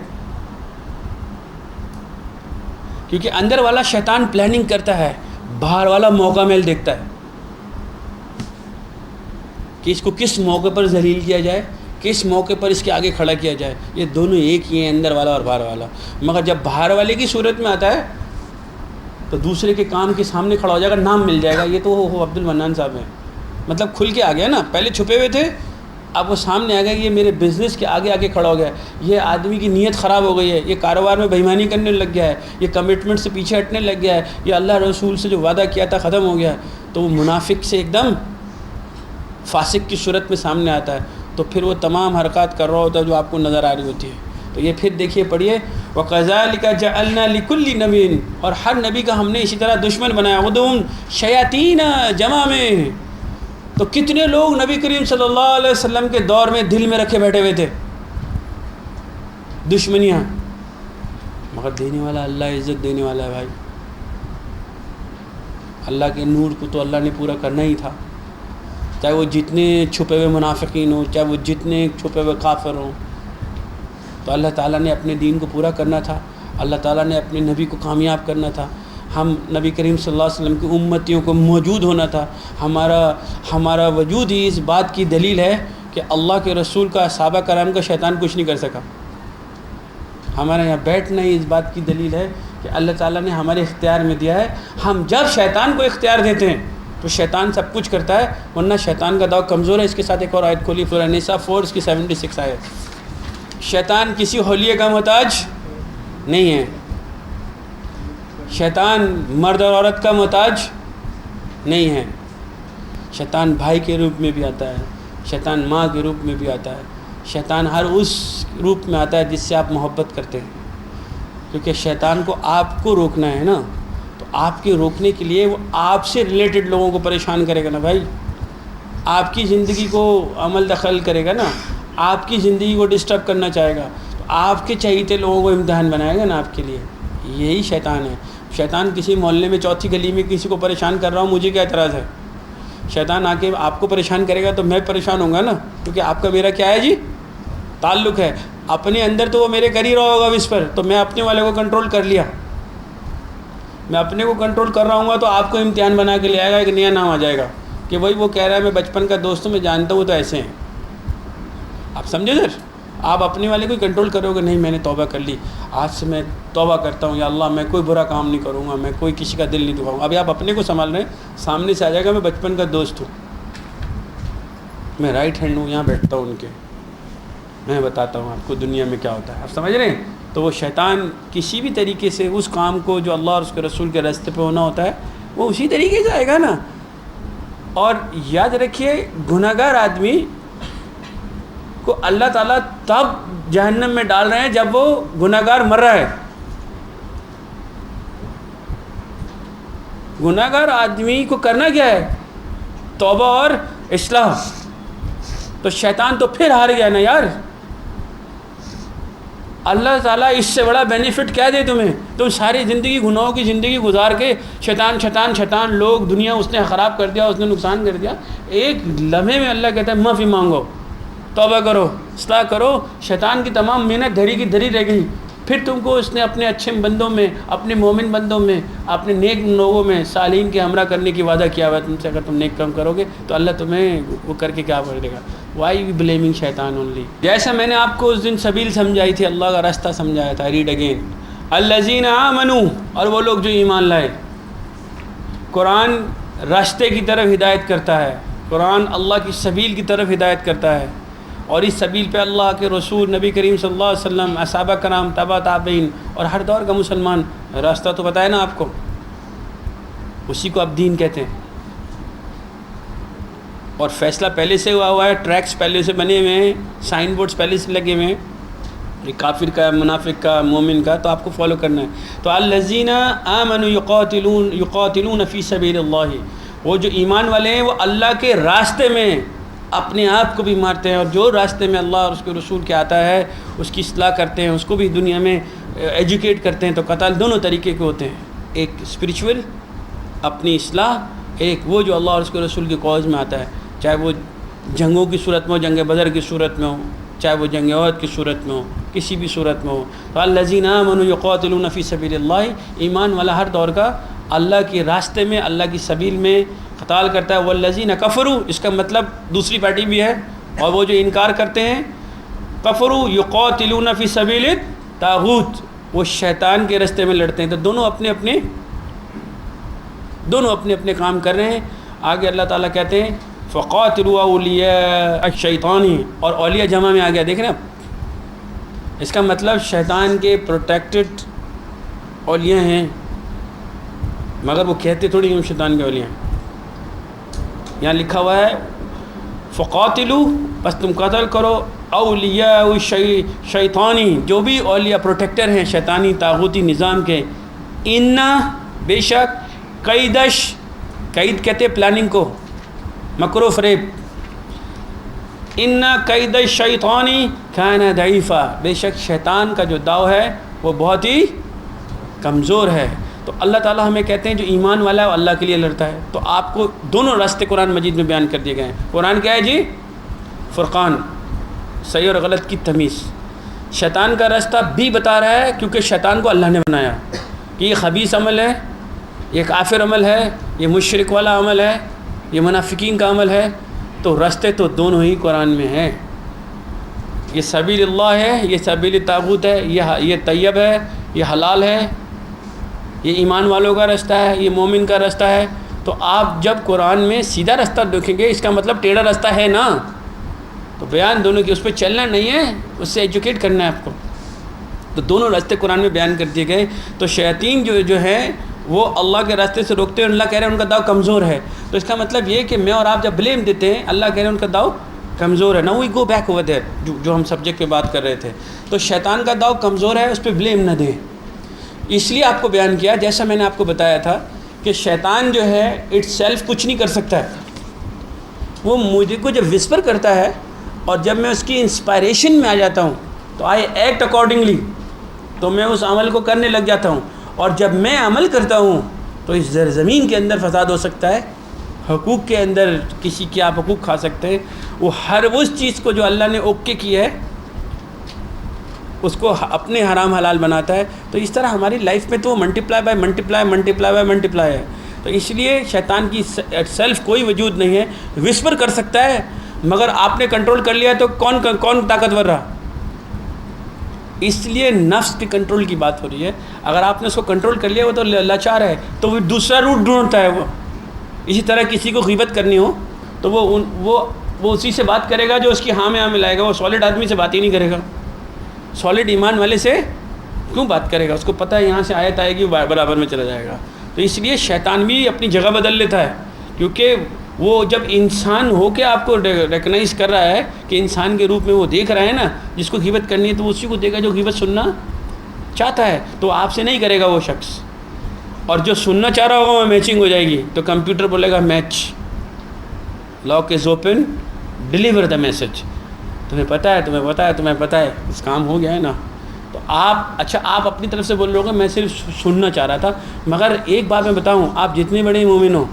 کیونکہ اندر والا شیطان پلاننگ کرتا ہے، باہر والا موقع میل دیکھتا ہے کہ اس کو کس موقع پر ذلیل کیا جائے، کس موقع پر اس کے آگے کھڑا کیا جائے. یہ دونوں ایک ہی ہیں، اندر والا اور باہر والا. مگر جب باہر والے کی صورت میں آتا ہے تو دوسرے کے کام کے سامنے کھڑا ہو جائے گا، نام مل جائے گا، یہ تو وہ عبد المنان صاحب ہیں. مطلب کھل کے آ گیا نا، پہلے چھپے ہوئے تھے، اب وہ سامنے آ گیا کہ یہ میرے بزنس کے آگے آگے کھڑا ہو گیا ہے، یہ آدمی کی نیت خراب ہو گئی ہے، یہ کاروبار میں بےایمانی کرنے لگ گیا ہے، یہ کمٹمنٹ سے پیچھے ہٹنے لگ گیا ہے، یہ اللہ رسول سے جو وعدہ کیا تھا ختم ہو گیا ہے. تو وہ منافق سے ایک دم فاسق کی صورت میں سامنے آتا ہے. تو پھر وہ تمام حرکات کر رہا ہوتا ہے جو آپ کو نظر آ رہی ہوتی ہے. تو یہ پھر دیکھیے پڑھیے، وَكَذَلِكَ جَعَلْنَا لِكُلِّ نَبِيٍّ، اور ہر نبی کا ہم نے اسی طرح دشمن بنایا. عُدُوًّا شیاطین جمع میں. تو کتنے لوگ نبی کریم صلی اللہ علیہ وسلم کے دور میں دل میں رکھے بیٹھے ہوئے تھے دشمنیاں، مگر دینے والا اللہ، عزت دینے والا ہے بھائی. اللہ کے نور کو تو اللہ نے پورا کرنا ہی تھا، چاہے وہ جتنے چھپے ہوئے منافقین ہوں، چاہے وہ جتنے چھپے ہوئے کافر ہوں. تو اللہ تعالیٰ نے اپنے دین کو پورا کرنا تھا، اللہ تعالیٰ نے اپنے نبی کو کامیاب کرنا تھا. ہم نبی کریم صلی اللہ علیہ وسلم کی امتیوں کو موجود ہونا تھا. ہمارا وجود ہی اس بات کی دلیل ہے کہ اللہ کے رسول کا، صحابہ کرام کا شیطان کچھ نہیں کر سکا. ہمارا یہاں بیٹھنا ہی اس بات کی دلیل ہے کہ اللہ تعالیٰ نے ہمارے اختیار میں دیا ہے. ہم جب شیطان کو اختیار دیتے ہیں تو شیطان سب کچھ کرتا ہے، ورنہ شیطان کا داؤ کمزور ہے. اس کے ساتھ ایک اور آیت کھولی، سورہ النساء 4 اس کی 76 آیت. شیطان کسی حلیے کا محتاج نہیں ہے، شیطان مرد اور عورت کا محتاج نہیں ہے. شیطان بھائی کے روپ میں بھی آتا ہے، شیطان ماں کے روپ میں بھی آتا ہے، شیطان ہر اس روپ میں آتا ہے جس سے آپ محبت کرتے ہیں. کیونکہ شیطان کو آپ کو روکنا ہے نا، تو آپ کے روکنے کے لیے وہ آپ سے ریلیٹڈ لوگوں کو پریشان کرے گا نا بھائی، آپ کی زندگی کو عمل دخل کرے گا نا، آپ کی زندگی کو ڈسٹرب کرنا چاہے گا، تو آپ کے چہیتے لوگوں کو امتحان بنائے گا نا آپ کے لیے. یہی شیطان ہے. شیطان کسی محلے میں چوتھی گلی میں کسی کو پریشان کر رہا ہوں، مجھے کیا اعتراض ہے؟ شیطان آ کے آپ کو پریشان کرے گا تو میں پریشان ہوں گا نا، کیونکہ آپ کا میرا کیا ہے جی؟ تعلق ہے. اپنے اندر تو وہ میرے کر ہی رہا ہوگا اس پر، تو میں اپنے والے کو کنٹرول کر لیا، میں اپنے کو کنٹرول کر رہا ہوں گا تو آپ کو امتحان بنا کے لے آئے گا. ایک نیا نام آ جائے گا کہ بھائی وہ کہہ رہا ہے میں بچپن کا دوست ہوں، میں جانتا ہوں وہ تو ایسے ہیں. آپ سمجھے سر؟ آپ اپنے والے کو کنٹرول کرو گے، نہیں میں نے توبہ کر لی، آج سے میں توبہ کرتا ہوں، یا اللہ میں کوئی برا کام نہیں کروں گا، میں کوئی کسی کا دل نہیں دکھاؤں گا. ابھی آپ اپنے کو سنبھال رہے ہیں، سامنے سے آ جائے گا میں بچپن کا دوست ہوں، میں رائٹ ہینڈ ہوں، یہاں بیٹھتا ہوں ان کے، میں بتاتا ہوں آپ کو دنیا میں کیا ہوتا ہے. آپ سمجھ رہے ہیں؟ تو وہ شیطان کسی بھی طریقے سے اس کام کو جو اللہ اور اس کے رسول کے راستے پہ ہونا ہوتا ہے وہ اسی طریقے سے آئے گا نا. اور یاد رکھیے گناہ گار آدمی کو اللہ تعالیٰ تب جہنم میں ڈال رہے ہیں جب وہ گناہ گار مر رہا ہے. گناہ گار آدمی کو کرنا کیا ہے؟ توبہ اور اصلاح. تو شیطان تو پھر ہار گیا نا یار. اللہ تعالیٰ اس سے بڑا بینیفٹ کیا دے تمہیں؟ تم ساری زندگی گناہوں کی زندگی گزار کے شیطان شیطان شیطان، لوگ دنیا اس نے خراب کر دیا، اس نے نقصان کر دیا. ایک لمحے میں اللہ کہتا ہے معافی مانگو، توبہ کرو، اصلاح کرو. شیطان کی تمام محنت دھری کی دھری رہ گئی. پھر تم کو اس نے اپنے اچھے بندوں میں، اپنے مومن بندوں میں، اپنے نیک لوگوں میں، صالحین کے ہمراہ کرنے کی وعدہ کیا ہوا ہے تم سے. اگر تم نیک کام کرو گے تو اللہ تمہیں وہ کر کے کیا کر دے گا. وائی وی بلیمنگ شیطان اونلی. جیسا میں نے آپ کو اس دن سبیل سمجھائی تھی، اللہ کا راستہ سمجھایا تھا. Read again. الذین آمنوا، اور وہ لوگ جو ایمان لائے. قرآن راستے کی طرف ہدایت کرتا ہے، قرآن اللہ کی سبیل کی طرف ہدایت کرتا ہے، اور اس سبیل پہ اللہ کے رسول نبی کریم صلی اللہ علیہ وسلم، صحابہ کرام، تابع تابعین اور ہر دور کا مسلمان راستہ تو پتہ ہے نا آپ کو، اسی کو اب دین کہتے ہیں. اور فیصلہ پہلے سے ہوا ہے، ٹریکس پہلے سے بنے ہوئے ہیں، سائن بورڈز پہلے سے لگے ہوئے ہیں، کافر کا، منافق کا، مومن کا، تو آپ کو فالو کرنا ہے. تو الذین آمنوا یقاتلون فی سبیل اللہ، وہ جو ایمان والے ہیں وہ اللہ کے راستے میں اپنے آپ کو بھی مارتے ہیں، اور جو راستے میں اللہ اور اس کے رسول کے آتا ہے اس کی اصلاح کرتے ہیں، اس کو بھی دنیا میں ایجوکیٹ کرتے ہیں. تو قتال دونوں طریقے کے ہوتے ہیں، ایک اسپریچول اپنی اصلاح، ایک وہ جو اللہ اور اس کے رسول کی کاز میں آتا ہے، چاہے وہ جنگوں کی صورت میں ہو، جنگ بدر کی صورت میں ہو، چاہے وہ جنگ احد کی صورت میں ہو، کسی بھی صورت میں ہو. تو الذین آمنوا یقاتلون فی سبیل اللہ، ایمان والا ہر دور کا اللہ کے راستے میں، اللہ کی سبیل میں قتال کرتا ہے. والذین کفروا، اس کا مطلب دوسری پارٹی بھی ہے، اور وہ جو انکار کرتے ہیں، کفروا یقاتلون فی سبیل الطاغوت، وہ شیطان کے راستے میں لڑتے ہیں. تو دونوں اپنے اپنے کام کر رہے ہیں. آگے اللہ تعالیٰ کہتے ہیں فقاتلوا اولیاء الشیطان، اور اولیاء جمع میں آ گیا، دیکھ رہے ہیں آپ، اس کا مطلب شیطان کے پروٹیکٹڈ اولیاء ہیں، مگر وہ کہتے تھوڑی ہم شیطان کے اولیاء ہیں. یہاں لکھا ہوا ہے فقاتلوا، بس تم قتل کرو، اولیاء شیطانی، جو بھی اولیاء پروٹیکٹر ہیں شیطانی طاغوتی نظام کے. ان، بے شک، قیدش، قید کہتے پلاننگ کو، مکر و فریب. ان قید الشیطانی کان ضعیفا، بے شک شیطان کا جو داؤ ہے وہ بہت ہی کمزور ہے. تو اللہ تعالیٰ ہمیں کہتے ہیں جو ایمان والا ہے وہ اللہ کے لیے لڑتا ہے. تو آپ کو دونوں راستے قرآن مجید میں بیان کر دیے گئے ہیں. قرآن کیا ہے جی؟ فرقان، صحیح اور غلط کی تمیز. شیطان کا راستہ بھی بتا رہا ہے، کیونکہ شیطان کو اللہ نے بنایا کہ یہ خبیث عمل ہے، یہ کافر عمل ہے، یہ مشرک والا عمل ہے، یہ منافقین کا عمل ہے. تو راستے تو دونوں ہی قرآن میں ہیں. یہ سبیل اللہ ہے، یہ سبیل طاغوت ہے، یہ طیب ہے، یہ حلال ہے، یہ ایمان والوں کا راستہ ہے، یہ مومن کا راستہ ہے. تو آپ جب قرآن میں سیدھا راستہ دیکھیں گے، اس کا مطلب ٹیڑھا راستہ ہے نا. تو بیان دونوں کی، اس پہ چلنا نہیں ہے، اس سے ایجوکیٹ کرنا ہے آپ کو. تو دونوں راستے قرآن میں بیان کر دیے گئے. تو شیاطین جو ہے وہ اللہ کے راستے سے روکتے ہیں، اللہ کہہ رہے ہیں ان کا داؤ کمزور ہے. تو اس کا مطلب یہ کہ میں اور آپ جب بلیم دیتے ہیں، اللہ کہہ رہے ہیں ان کا داؤ کمزور ہے. Now we go back over there, جو ہم سبجیکٹ پہ بات کر رہے تھے. تو شیطان کا داؤ کمزور ہے، اس پہ بلیم نہ دیں. اس لیے آپ کو بیان کیا، جیسا میں نے آپ کو بتایا تھا کہ شیطان جو ہے اٹ سیلف کچھ نہیں کر سکتا ہے، وہ مجھے کو جب وسپر کرتا ہے اور جب میں اس کی انسپائریشن میں آ جاتا ہوں تو آئی ایکٹ اکارڈنگلی، تو میں اس عمل کو کرنے لگ جاتا ہوں، اور جب میں عمل کرتا ہوں تو اس زمین کے اندر فساد ہو سکتا ہے، حقوق کے اندر کسی کے آپ حقوق کھا سکتے ہیں، وہ ہر اس چیز کو جو اللہ نے اوکے کی ہے اس کو اپنے حرام حلال بناتا ہے۔ تو اس طرح ہماری لائف میں تو وہ ملٹیپلائی ہے۔ تو اس لیے شیطان کی سیلف کوئی وجود نہیں ہے، وسپر کر سکتا ہے، مگر آپ نے کنٹرول کر لیا تو کون طاقتور رہا؟ اس لیے نفس کے کنٹرول کی بات ہو رہی ہے۔ اگر آپ نے اس کو کنٹرول کر لیا وہ تو لاچار ہے، تو وہ دوسرا روٹ ڈھونڈتا ہے۔ وہ اسی طرح کسی کو غیبت کرنی ہو تو وہ اسی سے بات کرے گا جو اس کی ہاں میں ملائے گا، وہ سالڈ آدمی سے بات ہی نہیں کرے گا، سالڈ ایمان والے سے کیوں بات کرے گا؟ اس کو پتہ ہے یہاں سے آیت آئے گی برابر میں چلا جائے گا۔ تو اس لیے شیطان بھی اپنی جگہ بدل لیتا ہے، کیونکہ وہ جب انسان ہو کے آپ کو ریکگنائز کر رہا ہے کہ انسان کے روپ میں وہ دیکھ رہا ہے نا، جس کو غیبت کرنی ہے تو اسی کو دیکھا جو غیبت سننا چاہتا ہے، تو آپ سے نہیں کرے گا وہ شخص، اور جو سننا چاہ رہا ہوگا وہ میچنگ ہو جائے گی، تو کمپیوٹر بولے گا match, lock is open, deliver the message, تمہیں پتہ ہے اس کام ہو گیا ہے نا۔ تو آپ اپنی طرف سے بول رہے ہو کہ میں صرف سننا چاہ رہا تھا، مگر ایک بات میں بتاؤں، آپ جتنے بڑے مومن ہو،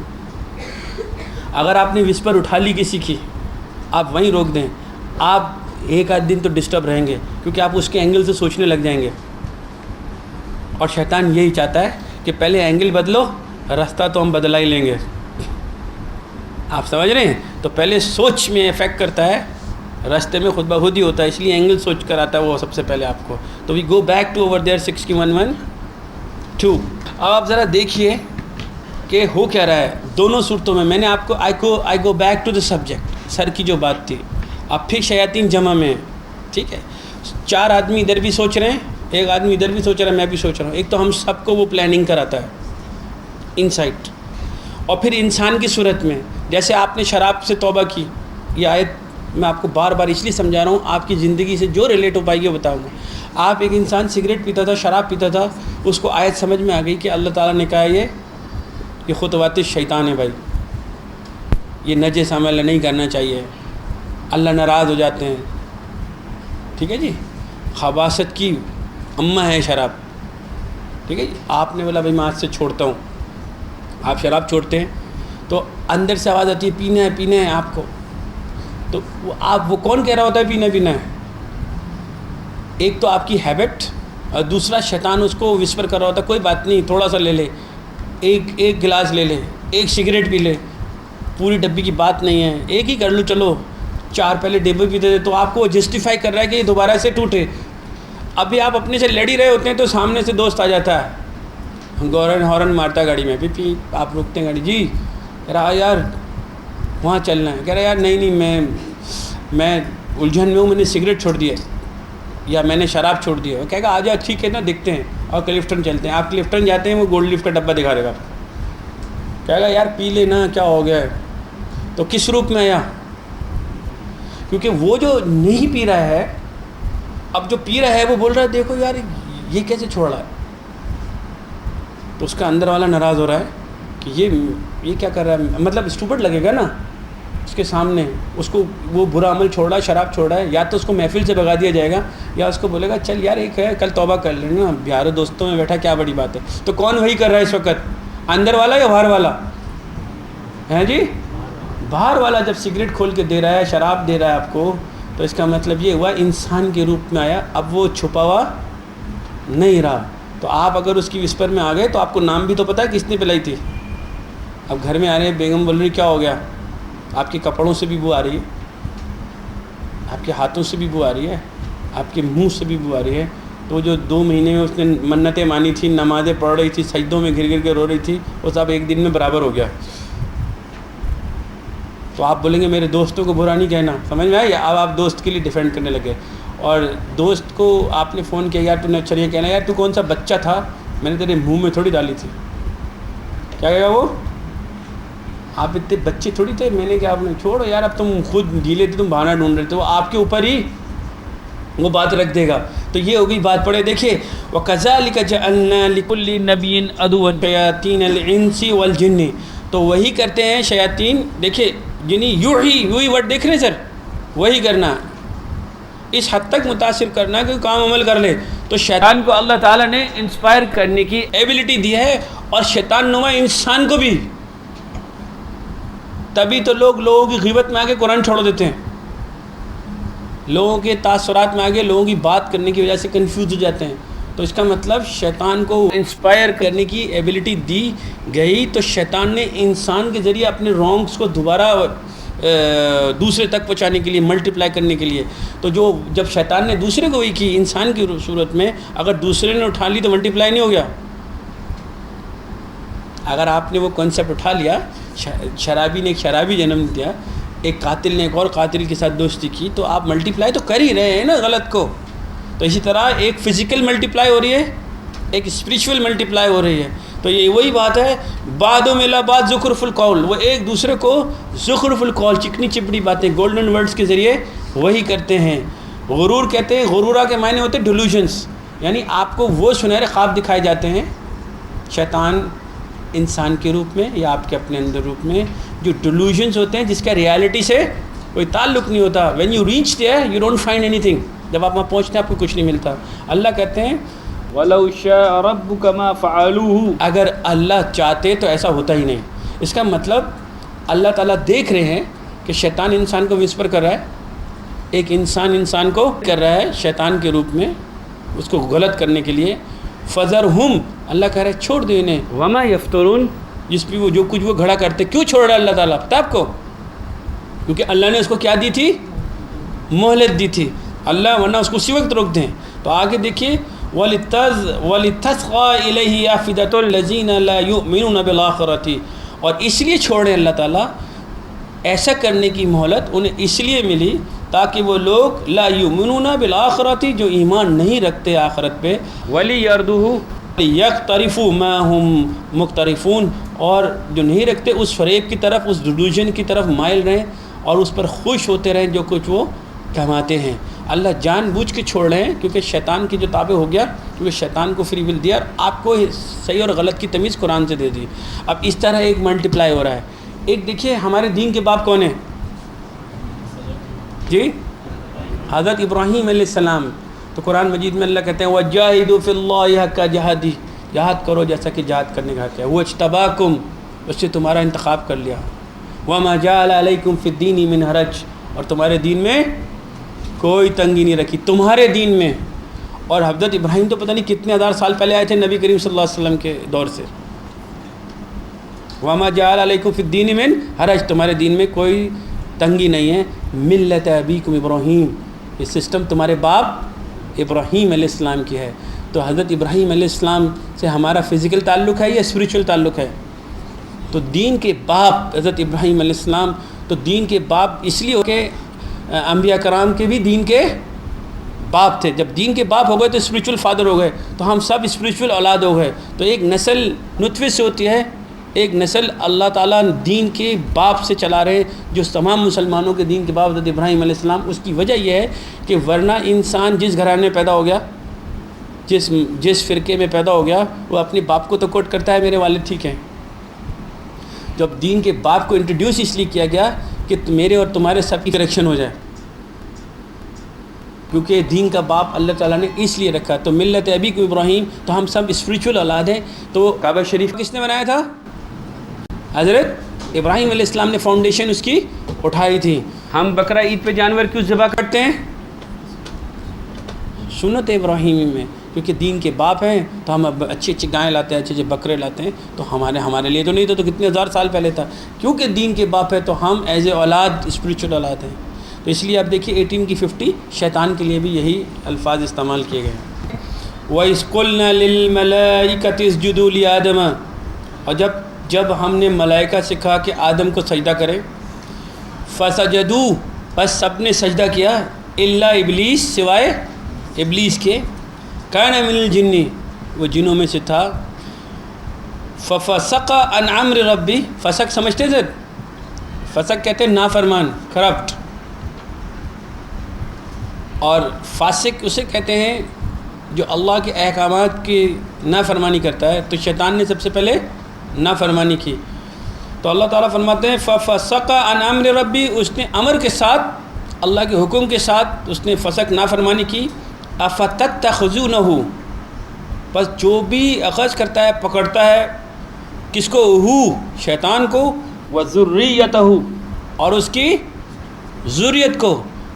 اگر آپ نے وسپر اٹھا لی کسی کی، آپ وہیں روک دیں، آپ ایک آدھ دن تو ڈسٹرب رہیں گے، کیونکہ آپ اس کے اینگل سے سوچنے لگ جائیں گے، اور شیطان یہی چاہتا ہے کہ پہلے اینگل بدلو، راستہ تو ہم بدلا ہی لیں گے، آپ سمجھ رہے ہیں؟ تو پہلے سوچ میں افیکٹ کرتا ہے، راستے میں خود بخود ہی ہوتا ہے، اس لیے اینگل سوچ کر آتا ہے وہ سب سے پہلے آپ کو۔ تو we go back to over there 61:1-2۔ اب آپ ذرا دیکھیے کہ ہو کیا رہا ہے دونوں صورتوں میں۔ میں نے آپ کو I go back to the subject, sir کی جو بات تھی، اب پھر شیاطین جمع میں، ٹھیک ہے، 4 آدمی ادھر بھی سوچ رہے ہیں، ایک آدمی ادھر بھی سوچ رہا ہے، میں بھی سوچ رہا ہوں۔ ایک تو ہم سب کو وہ پلاننگ کراتا ہے، انسائٹ، اور پھر انسان کی صورت میں، جیسے آپ نے شراب سے توبہ کی، یہ آیت میں آپ کو بار بار اس لیے سمجھا رہا ہوں، آپ کی زندگی سے جو ریلیٹ ہو پائے گی وہ بتاؤں گا۔ آپ ایک انسان سگریٹ پیتا تھا، شراب پیتا تھا، اس کو آیت سمجھ میں آ گئی کہ اللہ تعالیٰ نے کہا یہ خطوات شیطان ہے بھائی، یہ نجس عمل نہیں کرنا چاہیے، اللہ ناراض ہو جاتے ہیں، ٹھیک ہے جی، خباثت کی اماں ہے شراب، ٹھیک ہے جی۔ آپ نے بولا بھائی میں آج سے چھوڑتا ہوں، آپ شراب چھوڑتے ہیں تو اندر سے آواز آتی ہے پینا ہے آپ کو، تو وہ کون کہہ رہا ہوتا ہے پینا ہے؟ ایک تو آپ کی ہیبٹ، اور دوسرا شیطان اس کو وسپر کر رہا ہوتا ہے کوئی بات نہیں، تھوڑا سا لے لے، ایک گلاس لے لے، ایک سگریٹ پی لے، پوری ڈبی کی بات نہیں ہے، ایک ہی کر لو، چلو 4 پہلے ڈبے پیتے تھے، تو آپ کو جسٹیفائی کر رہا ہے کہ یہ دوبارہ سے ٹوٹے۔ ابھی آپ اپنے سے لڑ ہی رہے ہوتے ہیں تو سامنے سے دوست آ جاتا ہے، ہارن مارتا ہے گاڑی میں، پھر آپ روکتے ہیں گاڑی، جی کہہ رہا یار وہاں چلنا ہے، کہہ رہا یار نہیں میں الجھن میں ہوں، میں نے سگریٹ چھوڑ دیا یا میں نے شراب چھوڑ دیا، وہ کہے گا آ جا ٹھیک ہے نا، دیکھتے ہیں، اور کلفٹن چلتے ہیں۔ آپ کلفٹن جاتے ہیں، وہ گولڈ لیف کا ڈبہ دکھا دے گا، کہے گا یار پی لینا، کیا ہو گیا ہے؟ تو کس روپ میں آیا؟ کیونکہ وہ جو نہیں پی رہا ہے، اب جو پی رہا ہے وہ بول رہا ہے دیکھو یار یہ کیسے چھوڑ رہا ہے، تو اس کا اندر والا ناراض ہو رہا ہے کہ یہ کیا کر رہا ہے، مطلب اسٹوپڈ لگے گا نا اس کے سامنے، اس کو وہ برا عمل چھوڑ رہا ہے، شراب چھوڑ رہا ہے، یا تو اس کو محفل سے بھگا دیا جائے گا، یا اس کو بولے گا چل یار ایک ہے کل توبہ کر لینا، یارو دوستوں میں بیٹھا کیا بڑی بات ہے۔ تو کون وہی کر رہا ہے اس وقت، اندر والا یا باہر والا ہے جی؟ باہر والا جب سگریٹ کھول کے دے رہا ہے، شراب دے رہا ہے آپ کو، تو اس کا مطلب یہ ہوا انسان کے روپ میں آیا، اب وہ چھپا ہوا نہیں رہا۔ تو آپ اگر اس کی وسپر میں آ گئے تو آپ کو نام بھی تو پتہ ہے کس نے پلائی تھی۔ اب گھر میں آ رہے ہیں، بیگم بول رہی کیا ہو گیا، آپ کے کپڑوں سے بھی بو آ رہی ہے، آپ کے ہاتھوں سے بھی بو آ رہی ہے، آپ کے منہ سے بھی بو آ رہی ہے۔ تو جو 2 مہینے میں اس نے منتیں مانی تھی، نمازیں پڑھ رہی تھی، سجدوں میں گر گر کے رو رہی تھی، وہ سب ایک دن میں برابر ہو گیا۔ تو آپ بولیں گے میرے دوستوں کو برا نہیں کہنا، سمجھ میں آیا؟ اب آپ دوست کے لیے ڈیفینڈ کرنے لگے، اور دوست کو آپ نے فون کیا یار تو نے اچھا نہیں کہنا، یار تو کون سا بچہ تھا، میں نے تیرے منہ میں تھوڑی ڈالی تھی، کیا کہے گا وہ، آپ اتنے بچے تھوڑی تھے، میں نے کیا، آپ نے چھوڑو یار، اب تم خود گیلے تھے، تم بہانہ ڈھونڈ رہے تھے، وہ آپ کے اوپر ہی وہ بات رکھ دے گا۔ تو یہ ہوگی بات پڑھے دیکھیے وَكَذَلِكَ جَعَلْنَا لِكُلِّ نَبِيٍّ عَدُوًّا شَيَاطِينَ الْإِنسِ وَالْجِنِّ. تو وہی کرتے ہیں شیاطین. دیکھیے یعنی یوہی ورڈ دیکھ رہے ہیں سر, وہی کرنا, اس حد تک متاثر کرنا کہ کام عمل کر لے. تو شیطان کو اللہ تعالیٰ نے انسپائر کرنے کی ایبلٹی دی ہے, اور شیطان نما انسان کو بھی. تبھی تو لوگوں کی غیبت میں آگے قرآن چھوڑ دیتے ہیں, لوگوں کے تاثرات میں آگے لوگوں کی بات کرنے کی وجہ سے کنفیوز ہو جاتے ہیں. تو اس کا مطلب شیطان کو انسپائر کرنے کی ایبلٹی دی گئی, تو شیطان نے انسان کے ذریعے اپنے رانگس کو دوبارہ دوسرے تک پہنچانے کے لیے, ملٹیپلائی کرنے کے لیے. تو جب شیطان نے دوسرے کو وہی کی انسان کی صورت میں, اگر دوسرے نے اٹھا لی تو ملٹیپلائی نہیں ہو گیا. اگر آپ نے وہ کنسیپٹ اٹھا لیا, شرابی نے ایک شرابی جنم دیا, ایک قاتل نے ایک اور قاتل کے ساتھ دوستی کی, تو آپ ملٹیپلائی تو کر ہی رہے ہیں نا غلط کو. تو اسی طرح ایک فزیکل ملٹیپلائی ہو رہی ہے, ایک اسپریچول ملٹیپلائی ہو رہی ہے. تو یہ وہی بات ہے, بعدوں میں بعد زخرف القول, وہ ایک دوسرے کو زخرف القول, چکنی چپڑی باتیں, گولڈن ورڈز کے ذریعے وہی کرتے ہیں. غرور کہتے ہیں, غرورہ کے معنی ہوتے ہیں ڈیلوژنس, یعنی آپ کو وہ سنہرے خواب دکھائے جاتے ہیں شیطان انسان کے روپ میں یا آپ کے اپنے اندر روپ میں, جو ڈیلوژنس ہوتے ہیں جس کا ریالٹی سے کوئی تعلق نہیں ہوتا. When you reach there you don't find any thing, جب آپ وہاں پہنچتے ہیں آپ کو کچھ نہیں ملتا. اللہ کہتے ہیں وَلَوْ شَاءَ رَبُّكَ مَا فَعَلُوهُ, اگر اللہ چاہتے تو ایسا ہوتا ہی نہیں. اس کا مطلب اللہ تعالیٰ دیکھ رہے ہیں کہ شیطان انسان کو وسپر کر رہا ہے, ایک انسان کو کر رہا ہے شیطان کے روپ میں, اس کو غلط کرنے کے لیے. فَذَرْهُمْ, اللہ کہہ رہا ہے چھوڑ دو انہیں, وَمَا يَفْتَرُونَ, جس پہ وہ جو کچھ وہ گھڑا کرتے. کیوں چھوڑ رہا ہے اللہ تعالیٰ پتہ آپ کو؟ کیونکہ اللہ نے اس کو کیا دی تھی, مہلت دی تھی اللہ, ورنہ اس کو اسی وقت روک دیں. تو آگے دیکھیے وَلِتَسْغَى إِلَيْهِ أَفْئِدَةُ الَّذِينَ لَا يُؤْمِنُونَ بِالْآخِرَةِ, اور اس لیے چھوڑے اللہ تعالیٰ ایسا کرنے کی مہلت انہیں اس لیے ملی تاکہ وہ لوگ لا یؤمنون بالآخرۃ, جو ایمان نہیں رکھتے آخرت پہ, وَلِيَرْدُوهُ یقترفوا ما هم مقترفون, اور جو نہیں رکھتے اس فریب کی طرف, اس ڈیلوژن کی طرف مائل رہیں اور اس پر خوش ہوتے رہیں جو کچھ وہ کماتے ہیں. اللہ جان بوجھ کے چھوڑ رہے ہیں کیونکہ شیطان کی جو تابع ہو گیا, کیونکہ شیطان کو فری ول دیا اور آپ کو صحیح اور غلط کی تمیز قرآن سے دے دی. اب اس طرح ایک ملٹیپلائی ہو رہا ہے. ایک دیکھیے ہمارے دین کے باپ کون ہیں جی, حضرت ابراہیم علیہ السلام. تو قرآن مجید میں اللہ کہتے ہیں وَجَاهِدُوا فِي اللَّهِ حَقَّ جِهَادِهِ, جہاد کرو جیسا کہ جہاد کرنے کا حق ہے. وَاجْتَبَاكُمْ, اس سے تمہارا انتخاب کر لیا. وَمَا جَعَلَ عَلَيْكُمْ فِي الدِّينِ مِنْ حَرَجٍ, اور تمہارے دین میں کوئی تنگی نہیں رکھی تمہارے دین میں. اور حضرت ابراہیم تو پتہ نہیں کتنے ہزار سال پہلے آئے تھے نبی کریم صلی اللہ علیہ وسلم کے دور سے. وَمَا جَعَلَ عَلَيْكُمْ فِي الدِّينِ مِنْ حَرَجٍ, تمہارے دین میں کوئی تنگی نہیں ہے. ملت ابیکم ابراہیم, یہ سسٹم تمہارے باپ ابراہیم علیہ السلام کی ہے. تو حضرت ابراہیم علیہ السلام سے ہمارا فزیکل تعلق ہے یا اسپریچول تعلق ہے؟ تو دین کے باپ حضرت ابراہیم علیہ السلام. تو دین کے باپ اس لیے ہو کہ انبیاء کرام کے بھی دین کے باپ تھے. جب دین کے باپ ہو گئے تو اسپریچول فادر ہو گئے, تو ہم سب اسپریچول اولاد ہو گئے. تو ایک نسل نطفے سے ہوتی ہے, ایک نسل اللہ تعالیٰ دین کے باپ سے چلا رہے, جو تمام مسلمانوں کے دین کے باپ حضرت ابراہیم علیہ السلام. اس کی وجہ یہ ہے کہ ورنہ انسان جس گھرانے میں پیدا ہو گیا, جس فرقے میں پیدا ہو گیا, وہ اپنے باپ کو تو کوٹ کرتا ہے میرے والد ٹھیک ہیں. جب دین کے باپ کو انٹروڈیوس اس لیے کیا گیا کہ میرے اور تمہارے سب کی کریکشن ہو جائے, کیونکہ دین کا باپ اللہ تعالیٰ نے اس لیے رکھا. تو ملت ابیکم ابراہیم, تو ہم سب اسپریچول اولاد ہیں. تو کعبہ شریف کس نے بنایا تھا؟ حضرت ابراہیم علیہ السلام نے فاؤنڈیشن اس کی اٹھائی تھی. ہم بقرہ عید پہ جانور کیوں ذبح کرتے ہیں؟ سنت ابراہیمی میں, کیونکہ دین کے باپ ہیں تو ہم اب اچھی اچھی گائیں لاتے ہیں, اچھے اچھے بکرے لاتے ہیں. تو ہمارے لیے تو نہیں تھا, تو کتنے ہزار سال پہلے تھا. کیونکہ دین کے باپ ہے تو ہم ایز اے اولاد اسپریچول اولاد ہیں. تو اس لیے آپ دیکھیے 18 کی 50 شیطان کے لیے بھی یہی الفاظ استعمال کیے گئے ہیں. وَإِذْ قُلْنَا لِلْمَلَائِكَةِ اسْجُدُوا لِآدَمَ, اور جب ہم نے ملائکہ سے کہا کہ آدم کو سجدہ کرے, فَسَجَدُوا, بس سب نے سجدہ کیا, إِلَّا ابلیس, سوائے ابلیس کے, كَانَ مِنَ الْجِنِّ, وہ جنوں میں سے تھا. فَفَسَقَ عَنْ أَمْرِ رَبِّهِ, فسق سمجھتے تھے؟ فسق کہتے ہیں نافرمان, کرپٹ. اور فاسق اسے کہتے ہیں جو اللہ کے احکامات کی نافرمانی کرتا ہے، تو شیطان نے سب سے پہلے نافرمانی کی. تو اللہ تعالیٰ فرماتے ہیں فَفَسَقَ عَنْ أَمْرِ رَبِّ، اس نے امر کے ساتھ، اللہ کے حکم کے ساتھ اس نے فسق نافرمانی کی. أَفَتَتَّخِذُونَهُ، بس جو بھی اخذ کرتا ہے، پکڑتا ہے کس کو؟ شیطان کو، وَذُرِّيَّتَهُ، اور اس کی ذریت کو.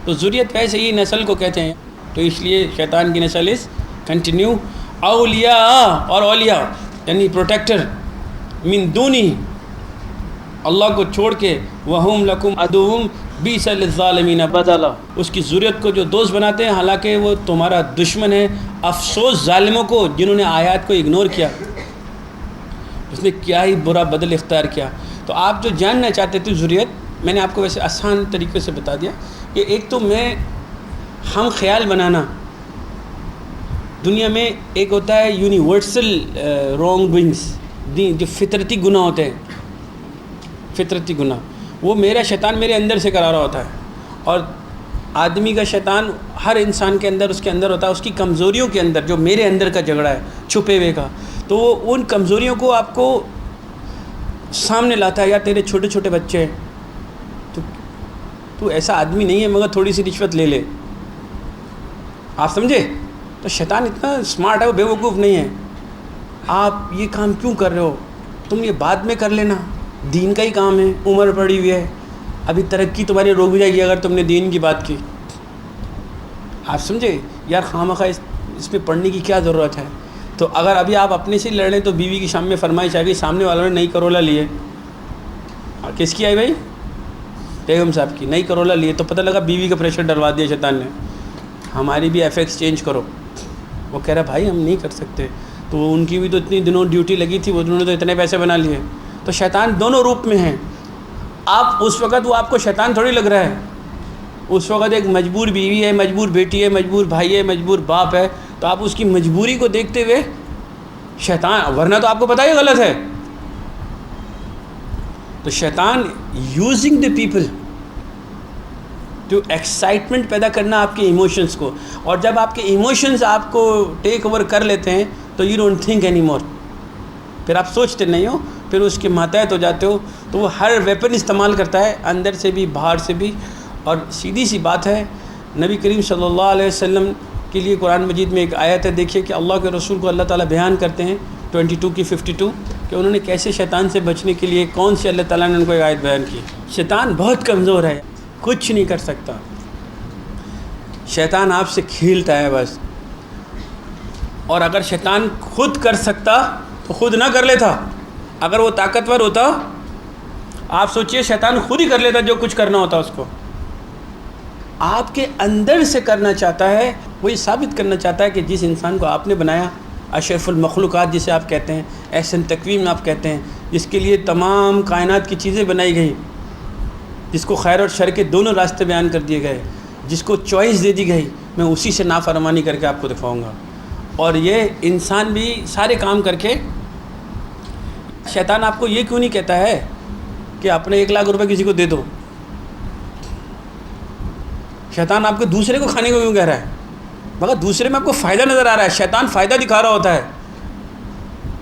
تو ذریت ویسے ہی نسل کو کہتے ہیں، تو اس لیے شیطان کی نسل از کنٹینیو. اولیاء، اور اولیاء یعنی پروٹیکٹر، من دونی، اللہ کو چھوڑ کے، وَهُمْ لَكُمْ عَدُوٌّ بِئْسَ لِلظَّالِمِينَ بَدَلًا، اس کی ذریت کو جو دوست بناتے ہیں حالانکہ وہ تمہارا دشمن ہے. افسوس ظالموں کو جنہوں نے آیات کو اگنور کیا، اس نے کیا ہی برا بدل اختیار کیا. تو آپ جو جاننا چاہتے تھے ذریت، میں نے آپ کو ویسے آسان طریقے سے بتا دیا کہ ایک تو ہم خیال بنانا دنیا میں، ایک ہوتا ہے یونیورسل رانگ ڈوئنگس، جو فطرتی گناہ ہوتے ہیں، فطرتی گناہ، وہ میرا شیطان میرے اندر سے کرا رہا ہوتا ہے. اور آدمی کا شیطان ہر انسان کے اندر، اس کے اندر ہوتا ہے، اس کی کمزوریوں کے اندر، جو میرے اندر کا جھگڑا ہے چھپے ہوئے کا، تو وہ ان کمزوریوں کو آپ کو سامنے لاتا ہے. یا تیرے چھوٹے چھوٹے بچے ہیں، تو ایسا آدمی نہیں ہے مگر تھوڑی سی رشوت لے لے، آپ سمجھے؟ تو شیطان اتنا اسمارٹ ہے، وہ بے وقوف نہیں ہے. آپ یہ کام کیوں کر رہے ہو؟ تم یہ بعد میں کر لینا، دین کا ہی کام ہے، عمر پڑی ہوئی ہے، ابھی ترقی تمہاری روک جائے گی اگر تم نے دین کی بات کی. آپ سمجھے؟ یار خواہ اس پہ پڑھنے کی کیا ضرورت ہے؟ تو اگر ابھی آپ اپنے سے لڑ لیں تو بیوی کی شام میں فرمائش آ گئی، سامنے والوں نے نئی کرولا لیے. کس کی آئی بھائی؟ بیگم صاحب کی. نئی کرولا لیے تو پتہ لگا بیوی کا پریشر ڈلوا دیا شیطان نے، ہماری بھی ایف ایکس چینج کرو. وہ کہہ رہا بھائی ہم نہیں کر سکتے. تو ان کی بھی تو اتنی دنوں ڈیوٹی لگی تھی، انہوں نے تو اتنے پیسے بنا لیے. تو شیطان دونوں روپ میں ہیں. آپ اس وقت وہ آپ کو شیطان تھوڑی لگ رہا ہے، اس وقت ایک مجبور بیوی ہے، مجبور بیٹی ہے، مجبور بھائی ہے، مجبور باپ ہے، تو آپ اس کی مجبوری کو دیکھتے ہوئے شیطان، ورنہ تو آپ کو پتہ ہی غلط ہے. تو شیطان using the people to excitement پیدا کرنا آپ کے ایموشنز کو، اور جب آپ کے ایموشنز آپ کو ٹیک اوور کر لیتے ہیں تو you don't think any more, پھر آپ سوچتے نہیں ہو، پھر اس کے ماتحت ہو جاتے ہو. تو وہ ہر ویپن استعمال کرتا ہے، اندر سے بھی باہر سے بھی. اور سیدھی سی بات ہے، نبی کریم صلی اللہ علیہ وسلم کے لیے قرآن مجید میں ایک آیت ہے، دیکھیے کہ اللہ کے رسول کو اللہ تعالیٰ بیان کرتے ہیں 22 کی 52 کہ انہوں نے کیسے شیطان سے بچنے کے لیے کون سی اللہ تعالیٰ نے ان کو ایک آیت بیان کی. شیطان بہت کمزور ہے، کچھ نہیں کر سکتا. شیطان آپ سے کھیلتا ہے بس. اور اگر شیطان خود کر سکتا تو خود نہ کر لیتا. اگر وہ طاقتور ہوتا، آپ سوچئے شیطان خود ہی کر لیتا جو کچھ کرنا ہوتا اس کو. آپ کے اندر سے کرنا چاہتا ہے، وہ یہ ثابت کرنا چاہتا ہے کہ جس انسان کو آپ نے بنایا، اشرف المخلوقات جسے آپ کہتے ہیں، احسن تقویم آپ کہتے ہیں، جس کے لیے تمام کائنات کی چیزیں بنائی گئیں، جس کو خیر اور شر کے دونوں راستے بیان کر دیے گئے، جس کو چوائس دے دی گئی، میں اسی سے نافرمانی کر کے آپ کو دکھاؤں گا. اور یہ انسان بھی سارے کام کر کے، شیطان آپ کو یہ کیوں نہیں کہتا ہے کہ اپنے 1 لاکھ روپے کسی کو دے دو؟ شیطان آپ کو دوسرے کو کھانے کو کیوں کہہ رہا ہے؟ مگر دوسرے میں آپ کو فائدہ نظر آ رہا ہے، شیطان فائدہ دکھا رہا ہوتا ہے.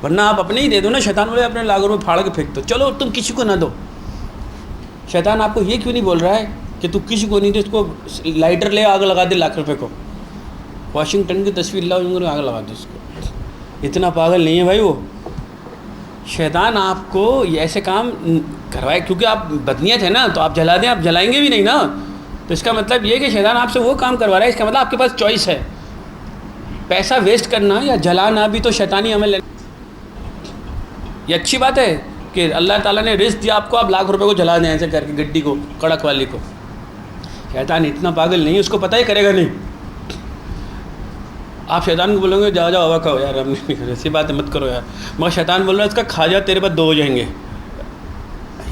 ورنہ آپ اپنے ہی دے دو نا. شیطان بولے اپنے 1 لاکھ روپے پھاڑ کے پھینک دو، چلو تم کسی کو نہ دو. شیطان آپ کو یہ کیوں نہیں بول رہا ہے کہ تو کسی کو نہیں دے، اس کو لائٹر لے آگ لگا دے 1 لاکھ روپے کو، واشنگٹن کی تصویر لاؤ انگوں آگ لگا دے اس کو. اتنا پاگل نہیں ہے بھائی وہ. شیطان آپ کو یہ ایسے کام کروائے کیونکہ آپ بدنیت ہے نا، تو آپ جلا دیں، آپ جلائیں گے بھی نہیں نا. تو اس کا مطلب یہ کہ شیطان آپ سے وہ کام کروا رہا ہے، اس کا مطلب آپ کے پاس چوائس ہے. پیسہ ویسٹ کرنا یا جلانا بھی تو شیطانی عمل ہے. یہ اچھی بات ہے کہ اللہ تعالیٰ نے رزق دیا آپ کو، آپ 1 لاکھ روپے کو جلا دیں ایسے کر کے، گڈی کو، کڑک والی کو. شیطان اتنا پاگل نہیں، اس کو پتہ ہی کرے گا نہیں. آپ شیطان کو بولیں گے جاؤ جاؤ ہوا کھاؤ، یار ہم نہیں، ایسی بات مت کرو یار. مگر شیطان بول رہا ہے اس کا کھا جا، تیرے پاس 2 ہو جائیں گے.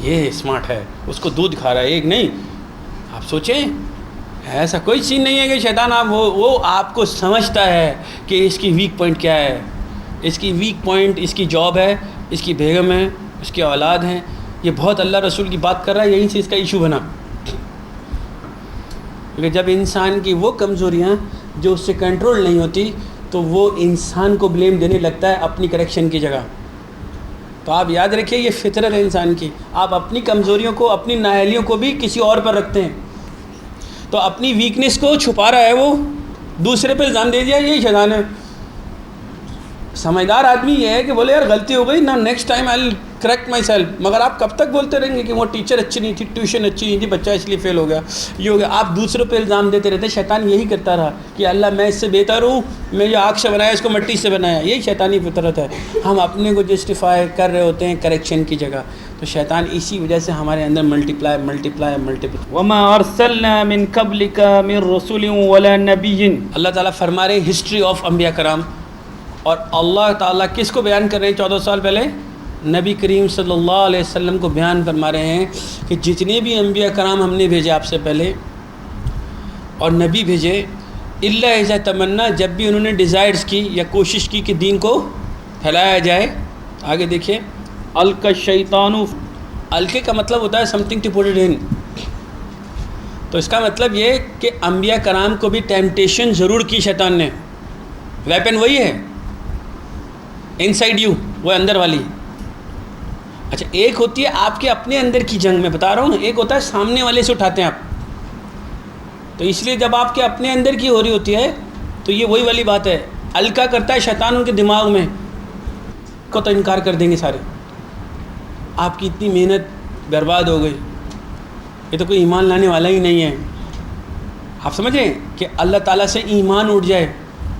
یہ اسمارٹ ہے، اس کو دودھ کھا رہا ہے، ایک نہیں. آپ سوچیں ایسا کوئی چیز نہیں ہے کہ شیطان وہ آپ کو سمجھتا ہے کہ اس کی ویک پوائنٹ کیا ہے. اس کی ویک پوائنٹ اس کی جاب ہے، اس کی بیگم ہے، اس کی اولاد ہیں. یہ بہت اللہ رسول کی بات کر رہا ہے، یہیں سے اس کا ایشو بنا. کیونکہ جب انسان کی وہ کمزوریاں جو اس سے کنٹرول نہیں ہوتی، تو وہ انسان کو بلیم دینے لگتا ہے اپنی کریکشن کی جگہ. تو آپ یاد رکھیے یہ فطرت ہے انسان کی. آپ اپنی کمزوریوں کو اپنی نااہلیوں کو بھی کسی اور پر رکھتے ہیں. تو اپنی ویکنس کو چھپا رہا ہے وہ, دوسرے پہ الزام دے دیا, یہی شیطان ہے. سمجھدار آدمی یہ ہے کہ بولے یار غلطی ہو گئی نا, next time I will correct my self. مگر آپ کب تک بولتے رہیں گے کہ وہ ٹیچر اچھی نہیں تھی, ٹیوشن اچھی نہیں تھی, بچہ اس لیے فیل ہو گیا, یہ ہو گیا. آپ دوسروں پہ الزام دیتے رہتے. شیطان یہی کرتا رہا کہ اللہ میں اس سے بہتر ہوں, میں یہ آگ سے بنایا اس کو مٹی سے بنایا. یہی شیطانی فطرت ہے. ہم اپنے کو جسٹیفائی کر رہے ہوتے ہیں کریکشن کی جگہ. تو شیطان اسی وجہ سے ہمارے اندر ملٹیپلائی. وما ارسلنا من قبلک من رسول ولا نبی. اللہ تعالیٰ فرما رہے ہیں ہسٹری آف انبیاء کرام, اور اللہ تعالیٰ کس کو بیان کر رہے ہیں 14 سال پہلے؟ نبی کریم صلی اللہ علیہ وسلم کو بیان فرما رہے ہیں کہ جتنے بھی انبیاء کرام ہم نے بھیجے آپ سے پہلے اور نبی بھیجے, الا اذا تمنا, جب بھی انہوں نے ڈیزائرز کی یا کوشش کی کہ دین کو پھیلایا جائے. آگے دیکھیے, القى الشیطان. القے کا مطلب ہوتا ہے something to put it in. تو اس کا مطلب یہ کہ انبیاء کرام کو بھی ٹیمپٹیشن ضرور کی شیطان نے. ویپن وہی ہے ان سائڈ یو, وہ اندر والی. اچھا, ایک ہوتی ہے آپ کے اپنے اندر کی جنگ, میں بتا رہا ہوں, ایک ہوتا ہے سامنے والے سے اٹھاتے ہیں آپ. تو اس لیے جب آپ کے اپنے اندر کی ہو رہی ہوتی ہے تو یہ وہی والی بات ہے. القا کرتا ہے شیطان ان کے دماغ میں, کو تو انکار کر دیں گے سارے. آپ کی اتنی محنت برباد ہو گئی, یہ تو کوئی ایمان لانے والا ہی نہیں ہے. آپ سمجھ رہے ہیں کہ اللہ تعالیٰ سے ایمان اٹھ جائے.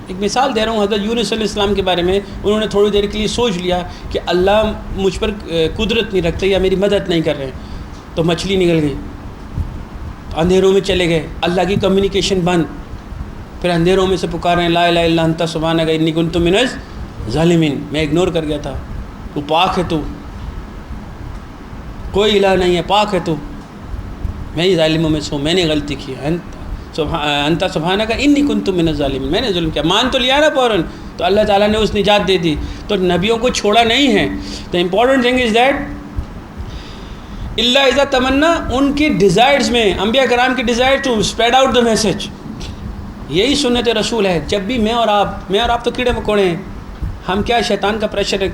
ایک مثال دے رہا ہوں, حضرت یونس علیہ السلام کے بارے میں. انہوں نے تھوڑی دیر کے لیے سوچ لیا کہ اللہ مجھ پر قدرت نہیں رکھتے یا میری مدد نہیں کر رہے, تو مچھلی نکل گئی. تو اندھیروں میں چلے گئے, اللہ کی کمیونیکیشن بند. پھر اندھیروں میں سے پکار رہے ہیں لا الہ الا انت سبحانک انی کنت من الظالمین, میں اگنور کر گیا تھا, تو پاک ہے, تو کوئی الہ نہیں ہے, پاک ہے تو, میں ہی ظالموں میں سے ہوں, میں نے غلطی کی. انت سبحانک انی کنت من الظالمین, میں نے ظلم کیا. مان تو لیا نا فوراً, تو اللہ تعالیٰ نے اس نجات دے دی. تو نبیوں کو چھوڑا نہیں ہے. تو امپورٹنٹ تھنگ از دیٹ اللہ اذا تمنا, ان کی ڈیزائرز میں, انبیاء کرام کی desire to spread out the message. یہی سنت رسول ہے. جب بھی میں اور آپ تو کیڑے مکوڑے ہیں, ہم کیا شیطان کا پریشر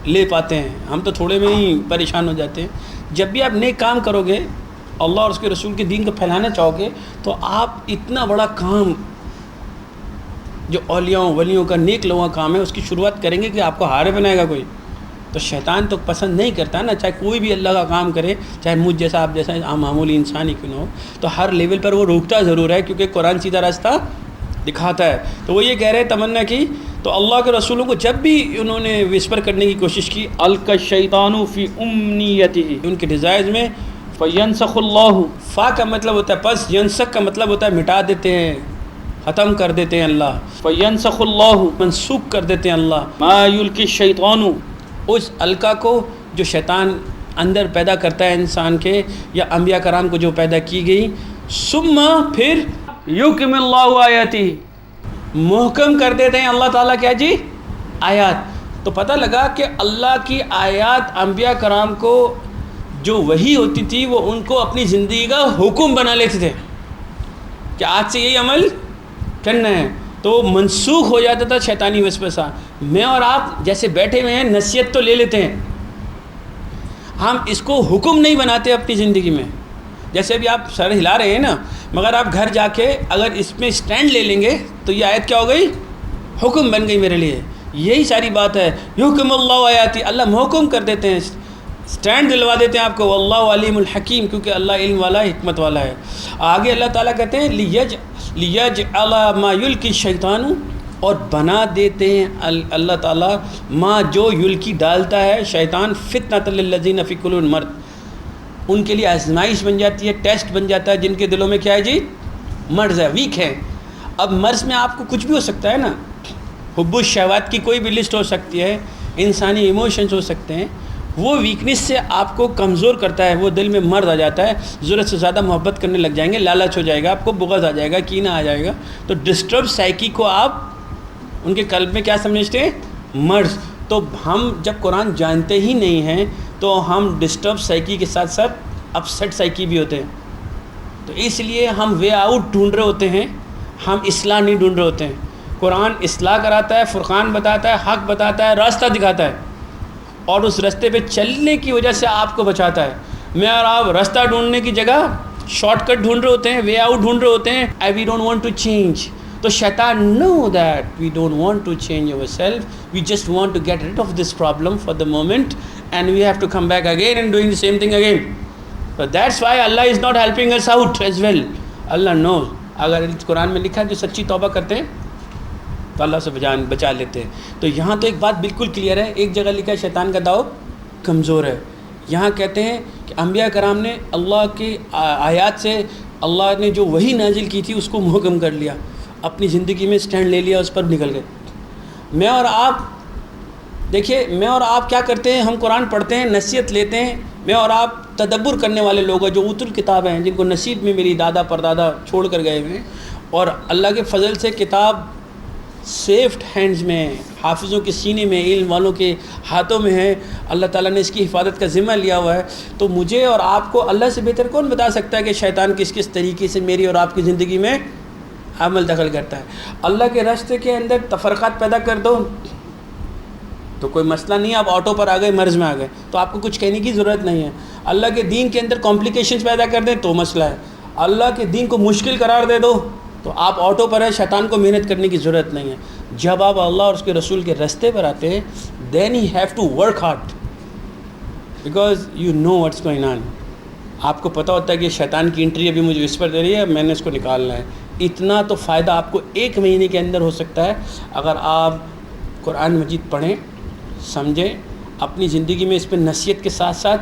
لے پاتے ہیں, ہم تو تھوڑے میں ہی پریشان ہو جاتے ہیں. جب بھی آپ نیک کام کرو گے, اللہ اور اس کے رسول کے دین کو پھیلانا چاہو گے, تو آپ اتنا بڑا کام جو اولیاء ولیوں کا نیک لوگوں کا کام ہے اس کی شروعات کریں گے کہ آپ کو ہارے بنائے گا کوئی. تو شیطان تو پسند نہیں کرتا نا, چاہے کوئی بھی اللہ کا کام کرے, چاہے مجھ جیسا آپ جیسا معمولی انسان ہی کیوں نہ ہو, تو ہر لیول پر وہ روکتا ضرور ہے, کیونکہ قرآن سیدھا راستہ دکھاتا ہے. تو وہ یہ کہہ رہے ہیں تمنا کی, تو اللہ کے رسولوں کو جب بھی انہوں نے وسپر کرنے کی کوشش کی, القى الشیطان فی امنیته, ان کے ڈیزائرز میں. فینسخ اللہ, فا کا مطلب ہوتا ہے پس, ینسخ کا مطلب ہوتا ہے مٹا دیتے ہیں, ختم کر دیتے ہیں اللہ. فینسخ اللہ, منسوخ کر دیتے ہیں اللہ. ما یلقی الشیطان, اس القا کو جو شیطان اندر پیدا کرتا ہے انسان کے یا انبیاء کرام کو جو پیدا کی گئی. ثم, پھر یکم اللہ آیاتہ, محکم کر دیتے ہیں اللہ تعالیٰ کیا جی, آیات. تو پتہ لگا کہ اللہ کی آیات انبیاء کرام کو جو وحی ہوتی تھی وہ ان کو اپنی زندگی کا حکم بنا لیتے تھے کہ آج سے یہی عمل کرنا ہے. تو منسوخ ہو جاتا تھا شیطانی وسوسہ. میں اور آپ جیسے بیٹھے ہوئے ہیں, نصیحت تو لے لیتے ہیں, ہم اس کو حکم نہیں بناتے اپنی زندگی میں. جیسے ابھی آپ سر ہلا رہے ہیں نا, مگر آپ گھر جا کے اگر اس میں اسٹینڈ لے لیں گے تو یہ آیت کیا ہو گئی, حکم بن گئی میرے لیے. یہی ساری بات ہے, یحکم اللہ آیاتی, اللہ محکم کر دیتے ہیں, اسٹینڈ دلوا دیتے ہیں آپ کو. واللہ علیم الحکیم, کیونکہ اللہ علم والا حکمت والا ہے. آگے اللہ تعالیٰ کہتے ہیں لیجعل ما یلقی الشیطان, اور بنا دیتے ہیں اللہ تعالیٰ ما جو یلقی ڈالتا ہے شیطان, فتنۃ للذین فی قلوبہم مرض, ان کے لیے آزمائش بن جاتی ہے, ٹیسٹ بن جاتا ہے, جن کے دلوں میں کیا ہے جی, مرض ہے, ویک ہے. اب مرض میں آپ کو کچھ بھی ہو سکتا ہے نا, حب الشہوات کی کوئی بھی لسٹ ہو سکتی ہے, انسانی ایموشنز ہو سکتے ہیں. وہ ویکنس سے آپ کو کمزور کرتا ہے, وہ دل میں مرض آ جاتا ہے, ضرورت سے زیادہ محبت کرنے لگ جائیں گے, لالچ ہو جائے گا, آپ کو بغض آ جائے گا, کینہ آ جائے گا. تو ڈسٹرب سائیکی کو آپ ان کے قلب میں کیا سمجھتے ہیں, مرض. تو ہم جب قرآن جانتے ہی نہیں ہیں تو ہم ڈسٹرب سائیکی کے ساتھ ساتھ اپسیٹ سائیکی بھی ہوتے ہیں. تو اس لیے ہم وے آؤٹ ڈھونڈ رہے ہوتے ہیں, ہم اصلاح نہیں ڈھونڈ رہے ہوتے ہیں. قرآن اصلاح کراتا ہے، فرقان بتاتا ہے، حق بتاتا ہے، راستہ دکھاتا ہے، اور اس راستے پہ چلنے کی وجہ سے آپ کو بچاتا ہے۔ میں اور آپ راستہ ڈھونڈنے کی جگہ شارٹ کٹ ڈھونڈ رہے ہوتے ہیں، وے آؤٹ ڈھونڈ رہے ہوتے ہیں، we don't want to change. تو شیطان know that we don't want to change our self, we just want to get rid of this problem for the moment and we have to come back again and doing the same thing again. That's why Allah is not helping us out as well. Allah knows, اگر قرآن میں لکھا ہے جو سچی توبہ کرتے ہیں تو اللہ سے بچا لیتے ہیں۔ تو یہاں تو ایک بات بالکل کلیئر ہے، ایک جگہ لکھا ہے شیطان کا داؤ کمزور ہے، یہاں کہتے ہیں کہ انبیاء کرام نے اللہ کی آیات سے، اللہ نے جو وحی نازل کی تھی اس کو محکم کر لیا، اپنی زندگی میں سٹینڈ لے لیا، اس پر نکل گئے۔ میں اور آپ دیکھیے، میں اور آپ کیا کرتے ہیں؟ ہم قرآن پڑھتے ہیں، نصیحت لیتے ہیں، میں اور آپ تدبر کرنے والے لوگ ہیں جو اوت الکتاب ہیں، جن کو نصیب میں میری دادا پردادا چھوڑ کر گئے ہوئے ہیں، اور اللہ کے فضل سے کتاب سیفڈ ہینڈز میں، حافظوں کے سینے میں، علم والوں کے ہاتھوں میں ہے، اللہ تعالیٰ نے اس کی حفاظت کا ذمہ لیا ہوا ہے۔ تو مجھے اور آپ کو اللہ سے بہتر کون بتا سکتا ہے کہ شیطان کس کس طریقے سے میری اور آپ کی زندگی میں عمل دخل کرتا ہے؟ اللہ کے راستے کے اندر تفرقات پیدا کر دو تو کوئی مسئلہ نہیں ہے، آپ آٹو پر آ گئے، مرض میں آ گئے تو آپ کو کچھ کہنے کی ضرورت نہیں ہے۔ اللہ کے دین کے اندر کمپلیکیشنز پیدا کر دیں تو مسئلہ ہے، اللہ کے دین کو مشکل قرار دے دو تو آپ آٹو پر ہیں، شیطان کو محنت کرنے کی ضرورت نہیں ہے۔ جب آپ اللہ اور اس کے رسول کے راستے پر آتے ہیں then he have to work hard because you know what's going on. آپ کو پتہ ہوتا ہے کہ شیطان کی انٹری ابھی مجھے وسپر دے رہی ہے، میں نے اس کو نکالنا ہے۔ اتنا تو فائدہ آپ کو 1 مہینے کے اندر ہو سکتا ہے اگر آپ قرآن مجید پڑھیں، سمجھیں، اپنی زندگی میں اس پہ نصیحت کے ساتھ ساتھ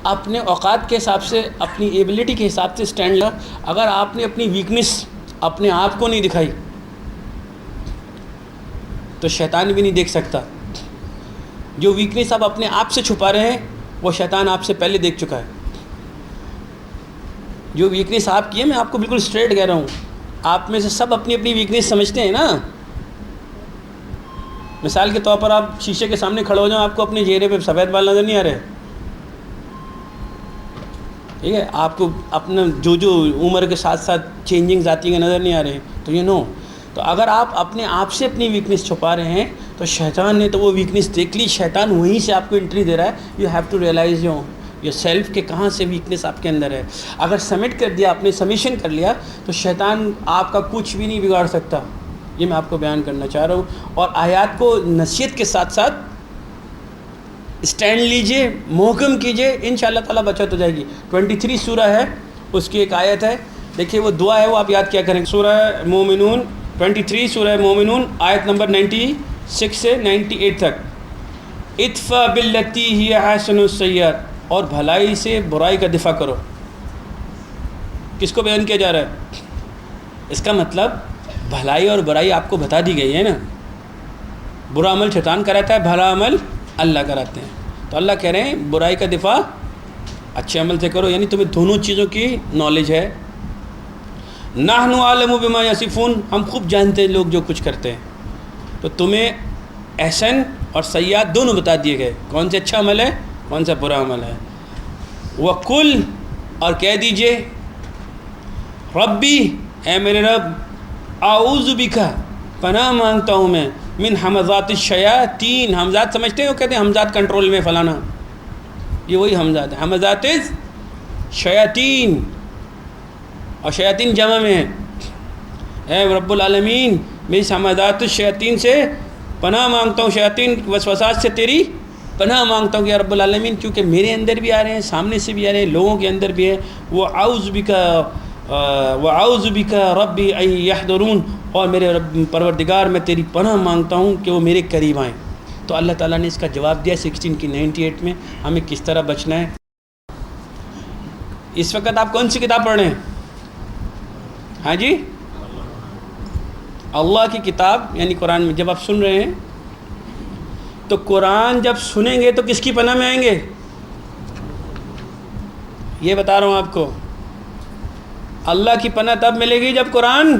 اپنے اوقات کے حساب سے، اپنی ایبلٹی کے حساب سے سٹینڈ لیا۔ اگر آپ نے اپنی ویکنس اپنے آپ کو نہیں دکھائی تو شیطان بھی نہیں دیکھ سکتا۔ جو ویکنس آپ اپنے آپ سے چھپا رہے ہیں وہ شیطان آپ سے پہلے دیکھ چکا ہے۔ جو ویکنس آپ کی ہے، میں آپ کو بالکل اسٹریٹ کہہ رہا ہوں، آپ میں سے سب اپنی اپنی ویکنس سمجھتے ہیں نا۔ مثال کے طور پر آپ شیشے کے سامنے کھڑے ہو جائیں، آپ کو اپنے چہرے پہ سفید بال نظر نہیں آ رہے، ٹھیک ہے، آپ کو اپنا جو عمر کے ساتھ ساتھ چینجنگز آتی ہیں نظر نہیں آ رہے، تو یہ نو۔ تو اگر آپ اپنے آپ سے اپنی ویکنس چھپا رہے ہیں تو شیطان نے تو وہ ویکنس دیکھ لی، شیطان وہیں سے آپ کو انٹری دے رہا ہے۔ You have to realise yourself کہ کہاں سے ویکنس آپ کے اندر ہے۔ اگر سبمٹ کر دیا، آپ نے سبمیشن کر لیا تو شیطان آپ کا کچھ بھی نہیں بگاڑ سکتا۔ یہ میں آپ کو بیان کرنا چاہ رہا ہوں، اور آیات کو نصیحت کے ساتھ ساتھ اسٹینڈ لیجئے، محکم کیجئے، انشاءاللہ تعالیٰ بچت ہو جائے گی۔ 23 سورہ ہے، اس کی ایک آیت ہے، دیکھیے وہ دعا ہے، وہ آپ یاد کیا کریں۔ سورہ مومنون 23 سورہ مومنون آیت نمبر 96 سے 98 تک۔ ادفع باللتی ہی احسن السیئۃ، اور بھلائی سے برائی کا دفاع کرو۔ کس کو بیان کیا جا رہا ہے؟ اس کا مطلب بھلائی اور برائی آپ کو بتا دی گئی ہے نا۔ برا عمل شیطان کراتا ہے، بھلا عمل اللہ کراتے ہیں۔ تو اللہ کہہ رہے ہیں برائی کا دفاع اچھے عمل سے کرو، یعنی تمہیں دونوں چیزوں کی نالج ہے۔ نحن عالم بما یصفون، ہم خوب جانتے ہیں لوگ جو کچھ کرتے ہیں، تو تمہیں احسن اور سیئات دونوں بتا دیے گئے، کون سے اچھا عمل ہے، کون سا برا عمل ہے۔ وقل، اور کہہ دیجئے، ربی، اے میرے رب، اعوذ بک، پناہ مانگتا ہوں میں، من حمزات الشیاطین، حمزات سمجھتے ہیں، وہ کہتے ہیں حمزات کنٹرول میں فلانا، یہ وہی حمزات ہیں، حمزات شیاطین، اور شیاطین جمع میں ہے۔ اے رب العالمین، میں اس حمزات الشیاطین سے پناہ مانگتا ہوں، شیاطین وسوسات سے تیری پناہ مانگتا ہوں کہ یا رب العالمین، کیونکہ میرے اندر بھی آ رہے ہیں، سامنے سے بھی آ رہے ہیں، لوگوں کے اندر بھی ہیں۔ وَأَعُوذُ بِكَ رَبِّ أَن يَحْضُرُونَ، اور میرے رب پروردگار میں تیری پناہ مانگتا ہوں کہ وہ میرے قریب آئیں۔ تو اللہ تعالیٰ نے اس کا جواب دیا 16 کی 98 میں، ہمیں کس طرح بچنا ہے۔ اس وقت آپ کون سی کتاب پڑھ رہے ہیں؟ ہاں جی، اللہ کی کتاب یعنی قرآن میں جب آپ سن رہے ہیں تو قرآن جب سنیں گے تو کس کی پناہ میں آئیں گے؟ یہ بتا رہا ہوں آپ کو، اللہ کی پناہ تب ملے گی جب قرآن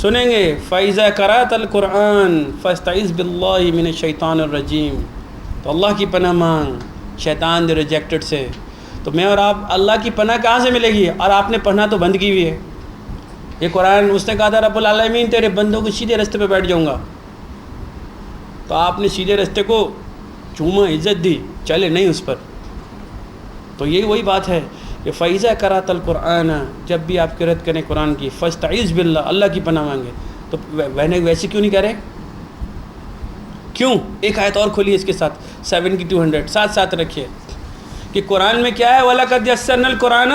سنیں گے۔ فَإِذَا قَرَأْتَ الْقُرْآنَ فَاسْتَعِذْ بِاللَّهِ مِنَ الشَّيْطَانِ الرَّجِيمِ، تو اللہ کی پناہ مانگ شیطان دے ریجیکٹڈ سے۔ تو میں اور آپ اللہ کی پناہ کہاں سے ملے گی؟ اور آپ نے پڑھنا تو بند کی ہوئی ہے، یہ قرآن اس نے کہا تھا رب العالمین تیرے بندوں کو سیدھے راستے پہ بیٹھ جاؤں گا، تو آپ نے سیدھے راستے کو چوما، عزت دی، چلے نہیں اس پر. تو یہی وہی بات ہے کہ فَإِذَا قَرَأْتَ الْقُرْآنَ، جب بھی آپ قرأت کریں قرآن کی، فَاسْتَعِذْ بِاللَّهِ، اللہ کی پناہ مانگے. تو ویسے کیوں نہیں کہہ رہے؟ کیوں؟ ایک آیت اور کھولی اس کے ساتھ 7200 ساتھ رکھیے کہ قرآن میں کیا ہے، وَلَقَدْ يَسَّرْنَا الْقُرْآنَ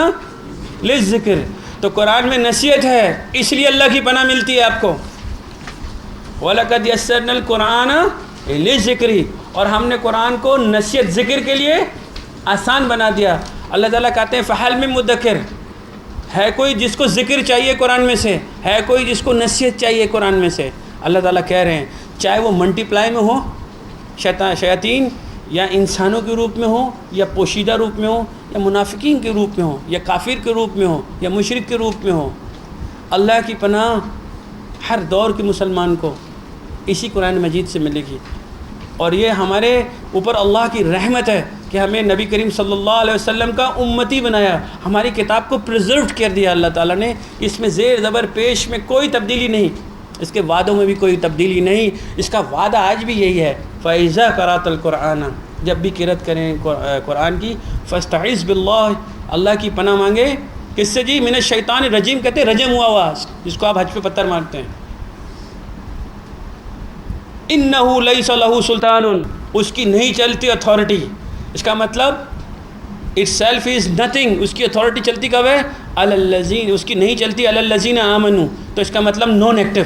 لِلذِّكْرِ. تو قرآن میں نصیحت ہے، اس لیے اللہ کی پناہ ملتی ہے آپ کو. وَلَقَدْ يَسَّرْنَا الْقُرْآنَ لِلذِّكْرِ، اور ہم نے قرآن کو نصیحت ذکر کے لیے آسان بنا دیا. اللہ تعالیٰ کہتے ہیں فَحَلْ مِن مُدَّکِرٍ، ہے کوئی جس کو ذکر چاہیے قرآن میں سے، ہے کوئی جس کو نصیحت چاہیے قرآن میں سے. اللہ تعالیٰ کہہ رہے ہیں چاہے وہ ملٹی پلائی میں ہو شیاطین، یا انسانوں کے روپ میں ہو، یا پوشیدہ روپ میں ہو، یا منافقین کے روپ میں ہو، یا کافر کے روپ میں ہو، یا مشرک کے روپ میں ہو، اللہ کی پناہ ہر دور کے مسلمان کو اسی قرآن مجید سے ملے گی. اور یہ ہمارے اوپر اللہ کی رحمت ہے کہ ہمیں نبی کریم صلی اللہ علیہ وسلم کا امتی بنایا، ہماری کتاب کو پریزرو کر دیا اللہ تعالیٰ نے. اس میں زیر زبر پیش میں کوئی تبدیلی نہیں، اس کے وعدوں میں بھی کوئی تبدیلی نہیں. اس کا وعدہ آج بھی یہی ہے، فَإِذَا قَرَأْتَ الْقُرْآنَ، جب بھی قرأت کریں قرآن کی، فَاسْتَعِذْ بِاللَّهِ، اللہ کی پناہ مانگے. کس سے جی؟ من الشیطان الرجیم، کہتے ہیں رجم ہوا ہوا جس کو آپ حج پہ پتھر مارتے ہیں. اِنَّهُ لَيْسَ لَهُ سُلْطَانٌ، اس کی نہیں چلتی اتھارٹی. اس کا مطلب اٹ سیلف از نتھنگ، اس کی اتھارٹی چلتی کب ہے؟ علی الذین، اس کی نہیں چلتی علی الذین آمنوا. تو اس کا مطلب نان ایکٹیو.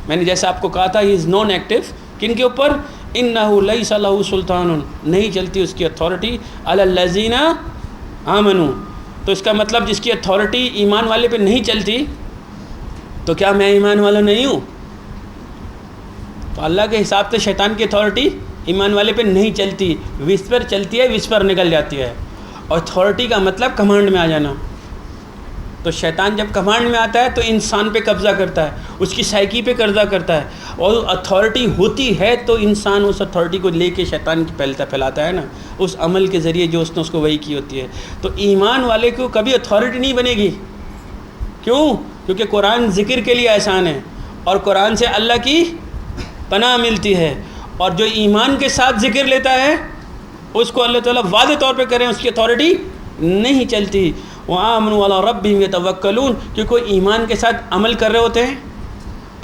میں نے جیسے آپ کو کہا تھا ہی از نان ایکٹیو. کن کے اوپر؟ انہ لیس لہ سلطان، نہیں چلتی اس کی اتھارٹی علی الذین آمنوا. تو اس کا مطلب جس کی اتھارٹی ایمان والے پہ نہیں چلتی، تو کیا میں ایمان والا نہیں ہوں؟ تو اللہ کے حساب سے شیطان کی اتھارٹی ایمان والے پہ نہیں چلتی، وسپر چلتی ہے، وسپر نکل جاتی ہے. اور اتھارٹی کا مطلب کمانڈ میں آ جانا. تو شیطان جب کمانڈ میں آتا ہے تو انسان پہ قبضہ کرتا ہے، اس کی سائیکی پہ قبضہ کرتا ہے. اور اتھارٹی ہوتی ہے تو انسان اس اتھارٹی کو لے کے شیطان کی پھیلاتا ہے نا، اس عمل کے ذریعے جو اس نے اس کو وہی کی ہوتی ہے. تو ایمان والے کو کبھی اتھارٹی نہیں بنے گی. کیوں؟ کیونکہ قرآن ذکر کے لیے آسان ہے، اور قرآن سے اللہ کی پناہ ملتی ہے. اور جو ایمان کے ساتھ ذکر لیتا ہے اس کو اللہ تعالیٰ واضح طور پہ کریں اس کی اتھارٹی نہیں چلتی. وَآمَنُوا عَلَىٰ رَبِّهِمْ يَتَوَكَّلُونَ، کیونکہ وہ ایمان کے ساتھ عمل کر رہے ہوتے ہیں،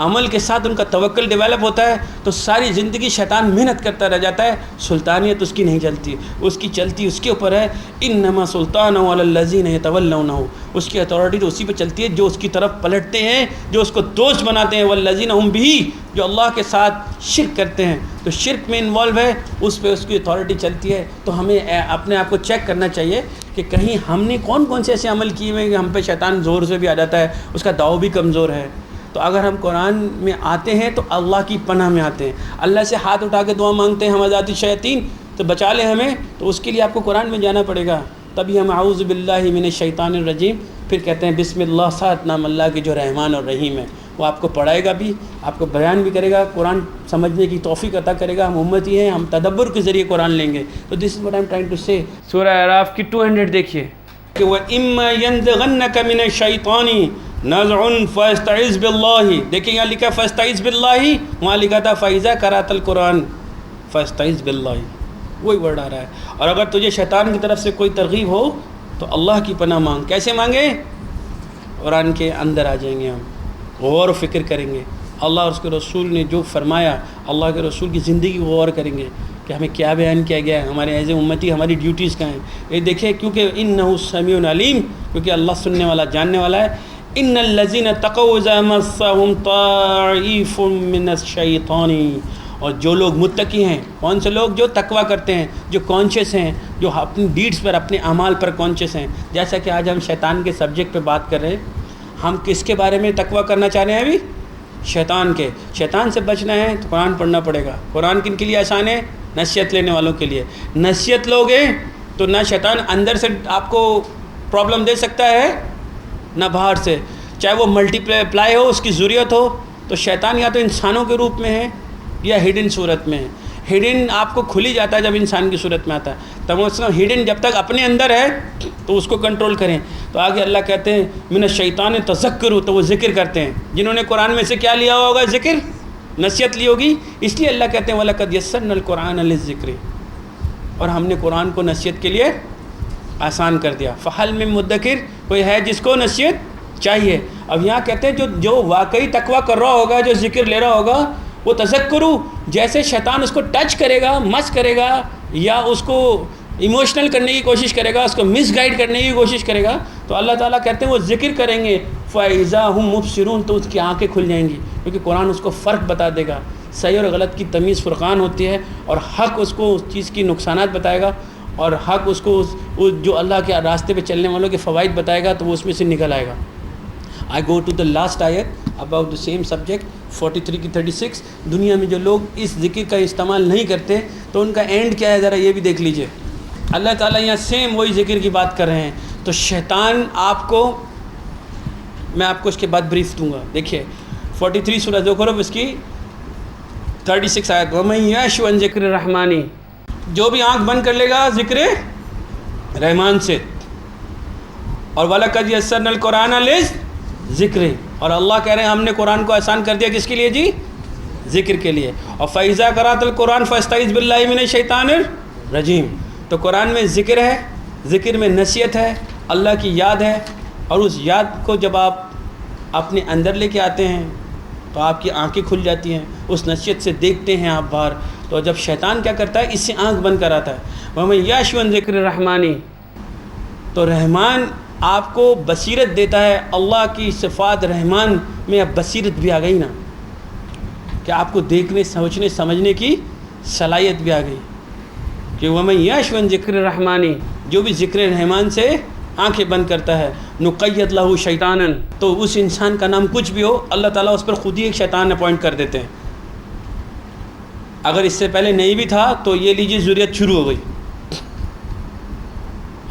عمل کے ساتھ ان کا توکل ڈیولپ ہوتا ہے. تو ساری زندگی شیطان محنت کرتا رہ جاتا ہے، سلطانیت اس کی نہیں چلتی، اس کی چلتی اس کے اوپر ہے انما سلطانہ علی الذین یتولونہ. اس کی اتھارٹی تو اسی پہ چلتی ہے جو اس کی طرف پلٹتے ہیں، جو اس کو دوست بناتے ہیں. والذین ہم بھی، جو اللہ کے ساتھ شرک کرتے ہیں، تو شرک میں انوالو ہے، اس پہ اس کی اتھارٹی چلتی ہے. تو ہمیں اپنے آپ کو چیک کرنا چاہیے کہ کہیں ہم نے کون سے ایسے عمل کیے ہوئے کہ ہم پہ شیطان زور سے بھی آ جاتا ہے، اس کا داؤ بھی کمزور ہے. تو اگر ہم قرآن میں آتے ہیں تو اللہ کی پناہ میں آتے ہیں، اللہ سے ہاتھ اٹھا کے دعا مانگتے ہیں ہم آزادی شیاطین تو بچا لیں ہمیں. تو اس کے لیے آپ کو قرآن میں جانا پڑے گا. تبھی ہم اعوذ باللہ من الشیطان الرجیم، پھر کہتے ہیں بسم اللہ، ساتھ نام اللہ کے جو رحمان اور رحیم ہے. وہ آپ کو پڑھائے گا بھی، آپ کو بیان بھی کرے گا، قرآن سمجھنے کی توفیق عطا کرے گا. ہم امتی ہیں، ہم تدبر کے ذریعے قرآن لیں گے. تو this is what I am trying to say. سورہ اعراف کی 200 دیکھیے کہ وَإِمَّا يَنزَغَنَّكَ مِنَ الشَّيْطَانِ نَزْعٌ فَاسْتَعِذْ بِاللَّهِ. دیکھیں یہاں لکھا فَاسْتَعِذْ بِاللَّهِ، وہاں لکھا تھا فَإِذَا قَرَأْتَ الْقُرْآنَ فَاسْتَعِذْ بِاللَّهِ. وہی ورڈ آ رہا ہے. اور اگر تجھے شیطان کی طرف سے کوئی ترغیب ہو تو اللہ کی پناہ مانگ. کیسے مانگے؟ قرآن کے اندر آ جائیں گے، ہم غور و فکر کریں گے. اللہ اور اس کے رسول نے جو فرمایا، اللہ کے رسول کی زندگی کو غور کریں گے کہ ہمیں کیا بیان کیا گیا ہے، ہمارے ایز اے امتی ہماری ڈیوٹیز کیا ہیں. یہ دیکھیں کیونکہ انہ سمیع علیم، کیونکہ اللہ سننے والا جاننے والا ہے. ان الذین تقوا اذا مسهم طائف من الشیطان، اور جو لوگ متقی ہیں، کون سے لوگ؟ جو تقوی کرتے ہیں، جو کانشیس ہیں، جو اپنی ڈیڈز پر، اپنے اعمال پر کانشیس ہیں. جیسا کہ آج ہم شیطان کے سبجیکٹ پہ بات کر رہے ہیں. ہم کس کے بارے میں تقوی کرنا چاہ رہے ہیں ابھی؟ شیطان کے. شیطان سے بچنا ہے تو قرآن پڑھنا پڑے گا. قرآن کن کے لیے آسان ہے؟ نصیحت لینے والوں کے لیے. نصیحت لوگے تو نہ شیطان اندر سے آپ کو پرابلم دے سکتا ہے نہ باہر سے. چاہے وہ ملٹی پلائی ہو، اس کی ضروریت ہو. تو شیطان یا تو انسانوں کے روپ میں ہے یا ہڈن صورت میں ہے. ہڈن آپ کو کھلی جاتا ہے جب انسان کی صورت میں آتا ہے. تب اس کا ہڈن جب تک اپنے اندر ہے تو اس کو کنٹرول کریں. تو آگے اللہ کہتے ہیں من الشیطان تذکروا، تو وہ ذکر کرتے ہیں. جنہوں نے قرآن میں سے کیا لیا ہوگا؟ ذکر، نصیحت لی ہوگی. اس لیے اللہ کہتے ہیں وَلَقَدْ يَسَّرْنَا الْقُرْآنَ لِلذِّكْرِ، اور ہم نے قرآن کو نصیحت کے لیے آسان کر دیا. فَهَلْ مِن مُدَّكِرٍ، کوئی ہے جس کو نصیحت چاہیے. اب یہاں کہتے ہیں جو واقعی تقویٰ کر رہا ہوگا، جو ذکر لے رہا ہوگا، وہ تذکرو، جیسے شیطان اس کو ٹچ کرے گا، مس کرے گا، یا اس کو ایموشنل کرنے کی کوشش کرے گا، اس کو مس گائیڈ کرنے کی کوشش کرے گا، تو اللہ تعالیٰ کہتے ہیں وہ ذکر کریں گے فَإِذَا هُمْ مُبْصِرُونَ، تو اس کی آنکھیں کھل جائیں گی، کیونکہ قرآن اس کو فرق بتا دے گا. صحیح اور غلط کی تمیز فرقان ہوتی ہے، اور حق اس کو اس چیز کی نقصانات بتائے گا، اور حق اس کو جو اللہ کے راستے پہ چلنے والوں کے فوائد بتائے گا، تو وہ اس میں سے نکل آئے گا. I go to the last ayat about the same subject 43 کی 36. دنیا میں جو لوگ اس ذکر کا استعمال نہیں کرتے تو ان کا اینڈ کیا ہے، ذرا یہ بھی دیکھ لیجئے. اللہ تعالیٰ یہاں سیم وہی ذکر کی بات کر رہے ہیں. تو شیطان آپ کو، میں آپ کو اس کے بعد بریف دوں گا. دیکھیے 43 سورہ زخرف اس کی 36 آیت. وَمَن يَعْشُ عَن ذِكْرِ الرَّحْمَنِ، جو بھی آنکھ بند کر لے گا ذکر رحمان سے. اور وَلَقَدْ يَسَّرْنَا الْقُرْآنَ لِلذِّكْرِ، اور اللہ کہہ رہے ہیں ہم نے قرآن کو آسان کر دیا، کس کے لیے جی؟ ذکر کے لیے. اور فَإِذَا قَرَأْتَ الْقُرْآنَ فَاسْتَعِذْ بِاللَّهِ مِنَ الشَّيْطَانِ الرَّجِيمِ. تو قرآن میں ذکر ہے، ذکر میں نصیحت ہے، اللہ کی یاد ہے، اور اس یاد کو جب آپ اپنے اندر لے کے آتے ہیں تو آپ کی آنکھیں کھل جاتی ہیں، اس نصیحت سے دیکھتے ہیں آپ باہر. تو جب شیطان کیا کرتا ہے، اس سے آنکھ بند کراتا ہے. وَمَن يَعْشُ عَن ذِكْرِ الرَّحْمَنِ، تو رحمان آپ کو بصیرت دیتا ہے. اللہ کی صفات رحمان میں اب بصیرت بھی آ گئی نا، کہ آپ کو دیکھنے، سوچنے، سمجھنے کی صلاحیت بھی آ گئی. کہ وَمَن يَعْشُ عَن ذِكْرِ الرَّحْمَنِ، جو بھی ذکر رحمان سے آنکھیں بند کرتا ہے، نُقَيِّضْ لَهُ شَيْطَانًا، تو اس انسان کا نام کچھ بھی ہو، اللہ تعالیٰ اس پر خود ہی ایک شیطان اپوائنٹ کر دیتے ہیں. اگر اس سے پہلے نہیں بھی تھا تو یہ لیجیے ذریت شروع ہو گئی،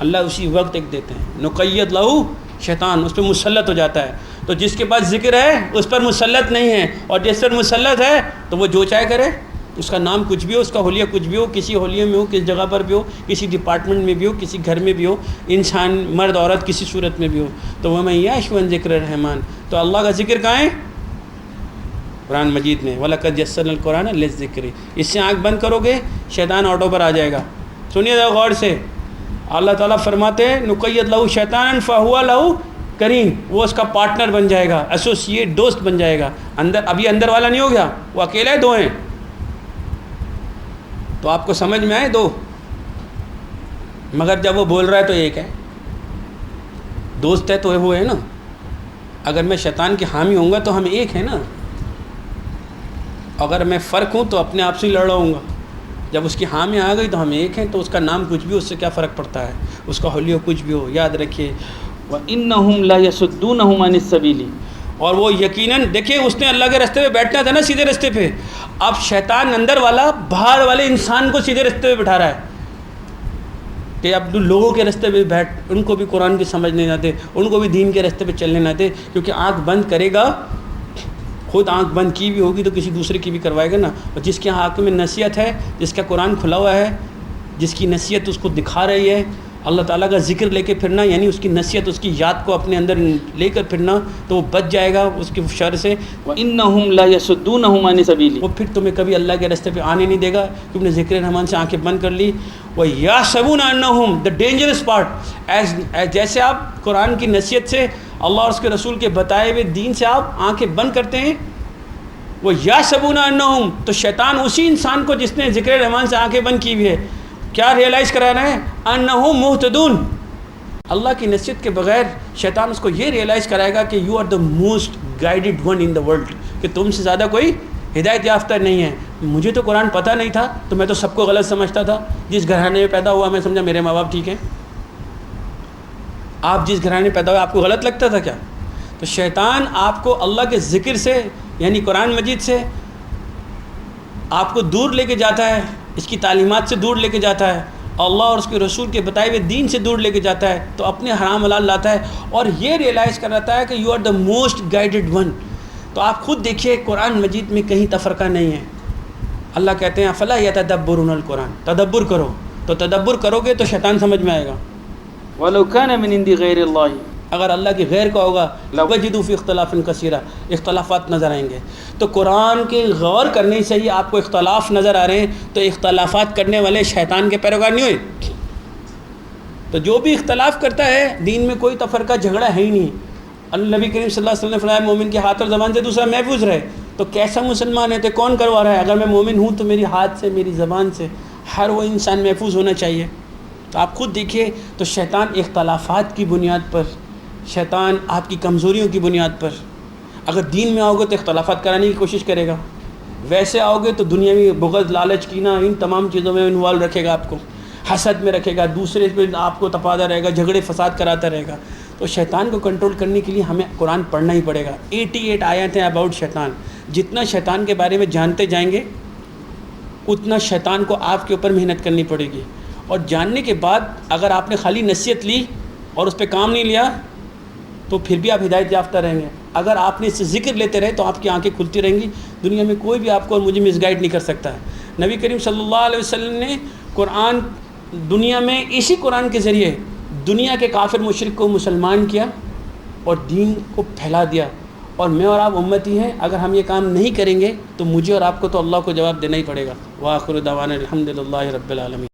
اللہ اسی وقت ایک دیتے ہیں. نُقَيِّضْ لَهُ شیطان، اس پہ مسلط ہو جاتا ہے. تو جس کے پاس ذکر ہے اس پر مسلط نہیں ہے، اور جس پر مسلط ہے تو وہ جو چاہے کرے. اس کا نام کچھ بھی ہو، اس کا حلیہ کچھ بھی ہو، کسی حلیے میں ہو، کسی جگہ پر بھی ہو، کسی ڈپارٹمنٹ میں بھی ہو، کسی گھر میں بھی ہو، انسان مرد عورت کسی صورت میں بھی ہو. تو وَمَن يَعْشُ عَن ذِكْرِ الرَّحْمَنِ، تو اللہ کا ذکر کہاں ہے؟ قرآن مجید میں. وَلَقَدْ يَسَّرْنَا الْقُرْآنَ لِلذِّكْرِ. اس سے آنکھ بند کرو گے شیطان آٹو پر آ جائے گا. سنیے ذرا غور سے. اللہ تعالیٰ فرماتے ہیں نُقَيِّضْ لَهُ شَيْطَانًا فَهُوَ لَهُ قَرِينٌ، وہ اس کا پارٹنر بن جائے گا، ایسوسیٹ، دوست بن جائے گا. ابھی اندر والا نہیں ہو گیا، وہ اکیلا ہے، دو ہیں. تو آپ کو سمجھ میں آئے دو، مگر جب وہ بول رہا ہے تو ایک ہے. دوست ہے تو وہ ہے نا. اگر میں شیطان کے حامی ہوں گا تو ہم ایک ہیں نا. اگر میں فرق ہوں تو اپنے آپ سے لڑ رہا ہوں گا. جب اس کی ہاں میں آ گئی تو ہم ایک ہیں. تو اس کا نام کچھ بھی ہو، اس سے کیا فرق پڑتا ہے، اس کا حلیہ کچھ بھی ہو. یاد رکھیے وَإِنَّهُمْ لَيَصُدُّونَهُمْ عَنِ السَّبِيلِ، اور وہ یقیناً، دیکھیں اس نے اللہ کے راستے پہ بیٹھنا تھا نا، سیدھے راستے پہ. اب شیطان اندر والا باہر والے انسان کو سیدھے راستے پہ بٹھا رہا ہے کہ اب لوگوں کے راستے پہ بیٹھ، ان کو بھی قرآن کی سمجھ نہیں آتے، ان کو بھی دین کے راستے پہ چلنے نہ دے. کیونکہ آنکھ بند کرے گا، خود آنکھ بند کی بھی ہوگی تو کسی دوسرے کی بھی کروائے گا نا. اور جس کے ہاتھ میں نصیحت ہے، جس کا قرآن کھلا ہوا ہے، جس کی نصیحت اس کو دکھا رہی ہے، اللہ تعالیٰ کا ذکر لے کے پھرنا، یعنی اس کی نصیحت، اس کی یاد کو اپنے اندر لے کر پھرنا، تو وہ بچ جائے گا اس کے شر سے. وَإِنَّهُمْ لَيَصُدُّونَهُمْ عَنِ السَّبِيلِ، وہ پھر تمہیں کبھی اللہ کے راستے پہ آنے نہیں دے گا، کہ تم نے ذکر رحمان سے آنکھیں بند کر لی. وَيَحْسَبُونَ أَنَّهُمْ، دا ڈینجرس پارٹ، جیسے آپ قرآن کی نصیحت سے، اللہ اور اس کے رسول کے بتائے ہوئے دین سے آپ آنکھیں بند کرتے ہیں. وَيَحْسَبُونَ أَنَّهُمْ، تو شیطان اسی انسان کو جس نے ذکر رحمان سے آنکھیں بند کی ہوئی ہے، کیا ریئلائز کرانا ہے؟ انہم مہتدون. اللہ کی نصیحت کے بغیر شیطان اس کو یہ ریئلائز کرائے گا کہ you are the most guided one in the world, کہ تم سے زیادہ کوئی ہدایت یافتہ نہیں ہے. مجھے تو قرآن پتہ نہیں تھا، تو میں تو سب کو غلط سمجھتا تھا. جس گھرانے میں پیدا ہوا میں سمجھا میرے ماں باپ ٹھیک ہیں. آپ جس گھرانے میں پیدا ہوئے آپ کو غلط لگتا تھا کیا؟ تو شیطان آپ کو اللہ کے ذکر سے، یعنی قرآن مجید سے آپ کو دور لے کے جاتا ہے، اس کی تعلیمات سے دور لے کے جاتا ہے، اللہ اور اس کے رسول کے بتائے ہوئے دین سے دور لے کے جاتا ہے. تو اپنے حرام حلال لاتا ہے اور یہ ریئلائز کراتا ہے کہ you are the most guided one. تو آپ خود دیکھیے قرآن مجید میں کہیں تفرقہ نہیں ہے. اللہ کہتے ہیں فلا یتدبرون القرآن، تدبر کرو. تو تدبر کرو گے تو شیطان سمجھ میں آئے گا. ولو كان من عند غير الله اگر اللہ کے غیر کا ہوگا لوجدوا فی اختلاف کثیرا، اختلافات نظر آئیں گے۔ تو قرآن کے غور کرنے سے ہی آپ کو اختلاف نظر آ رہے ہیں، تو اختلافات کرنے والے شیطان کے پیروکار نہیں ہوئے۔ تو جو بھی اختلاف کرتا ہے دین میں کوئی تفرقہ جھگڑا ہے ہی نہیں۔ نبی کریم صلی اللہ علیہ وسلم نے فرمایا مومن کے ہاتھ اور زبان سے دوسرا محفوظ رہے۔ تو کیسا مسلمان ہے؟ تو کون کروا رہا ہے؟ اگر میں مومن ہوں تو میری ہاتھ سے، میری زبان سے ہر وہ انسان محفوظ ہونا چاہیے۔ تو آپ خود دیکھیے، تو شیطان اختلافات کی بنیاد پر، شیطان آپ کی کمزوریوں کی بنیاد پر، اگر دین میں آؤ گے تو اختلافات کرانے کی کوشش کرے گا، ویسے آؤ گے تو دنیاوی بغض، لالچ، کینہ، ان تمام چیزوں میں انوالو رکھے گا، آپ کو حسد میں رکھے گا، دوسرے پہ آپ کو تپادا رہے گا، جھگڑے فساد کراتا رہے گا۔ تو شیطان کو کنٹرول کرنے کے لیے ہمیں قرآن پڑھنا ہی پڑے گا۔ 88 آیات ہیں اباؤٹ شیطان۔ جتنا شیطان کے بارے میں جانتے جائیں گے اتنا شیطان کو آپ کے اوپر محنت کرنی پڑے گی، اور جاننے کے بعد اگر آپ نے خالی نصیحت لی اور اس پہ کام نہیں لیا تو پھر بھی آپ ہدایت یافتہ رہیں گے۔ اگر آپ نے اس سے ذکر لیتے رہے تو آپ کی آنکھیں کھلتی رہیں گی، دنیا میں کوئی بھی آپ کو اور مجھے مس گائیڈ نہیں کر سکتا ہے۔ نبی کریم صلی اللہ علیہ وسلم نے قرآن دنیا میں اسی قرآن کے ذریعے دنیا کے کافر مشرک کو مسلمان کیا اور دین کو پھیلا دیا، اور میں اور آپ امتی ہیں، اگر ہم یہ کام نہیں کریں گے تو مجھے اور آپ کو تو اللہ کو جواب دینا ہی پڑے گا۔ وآخر دعوانا الحمدللہ رب العالمین۔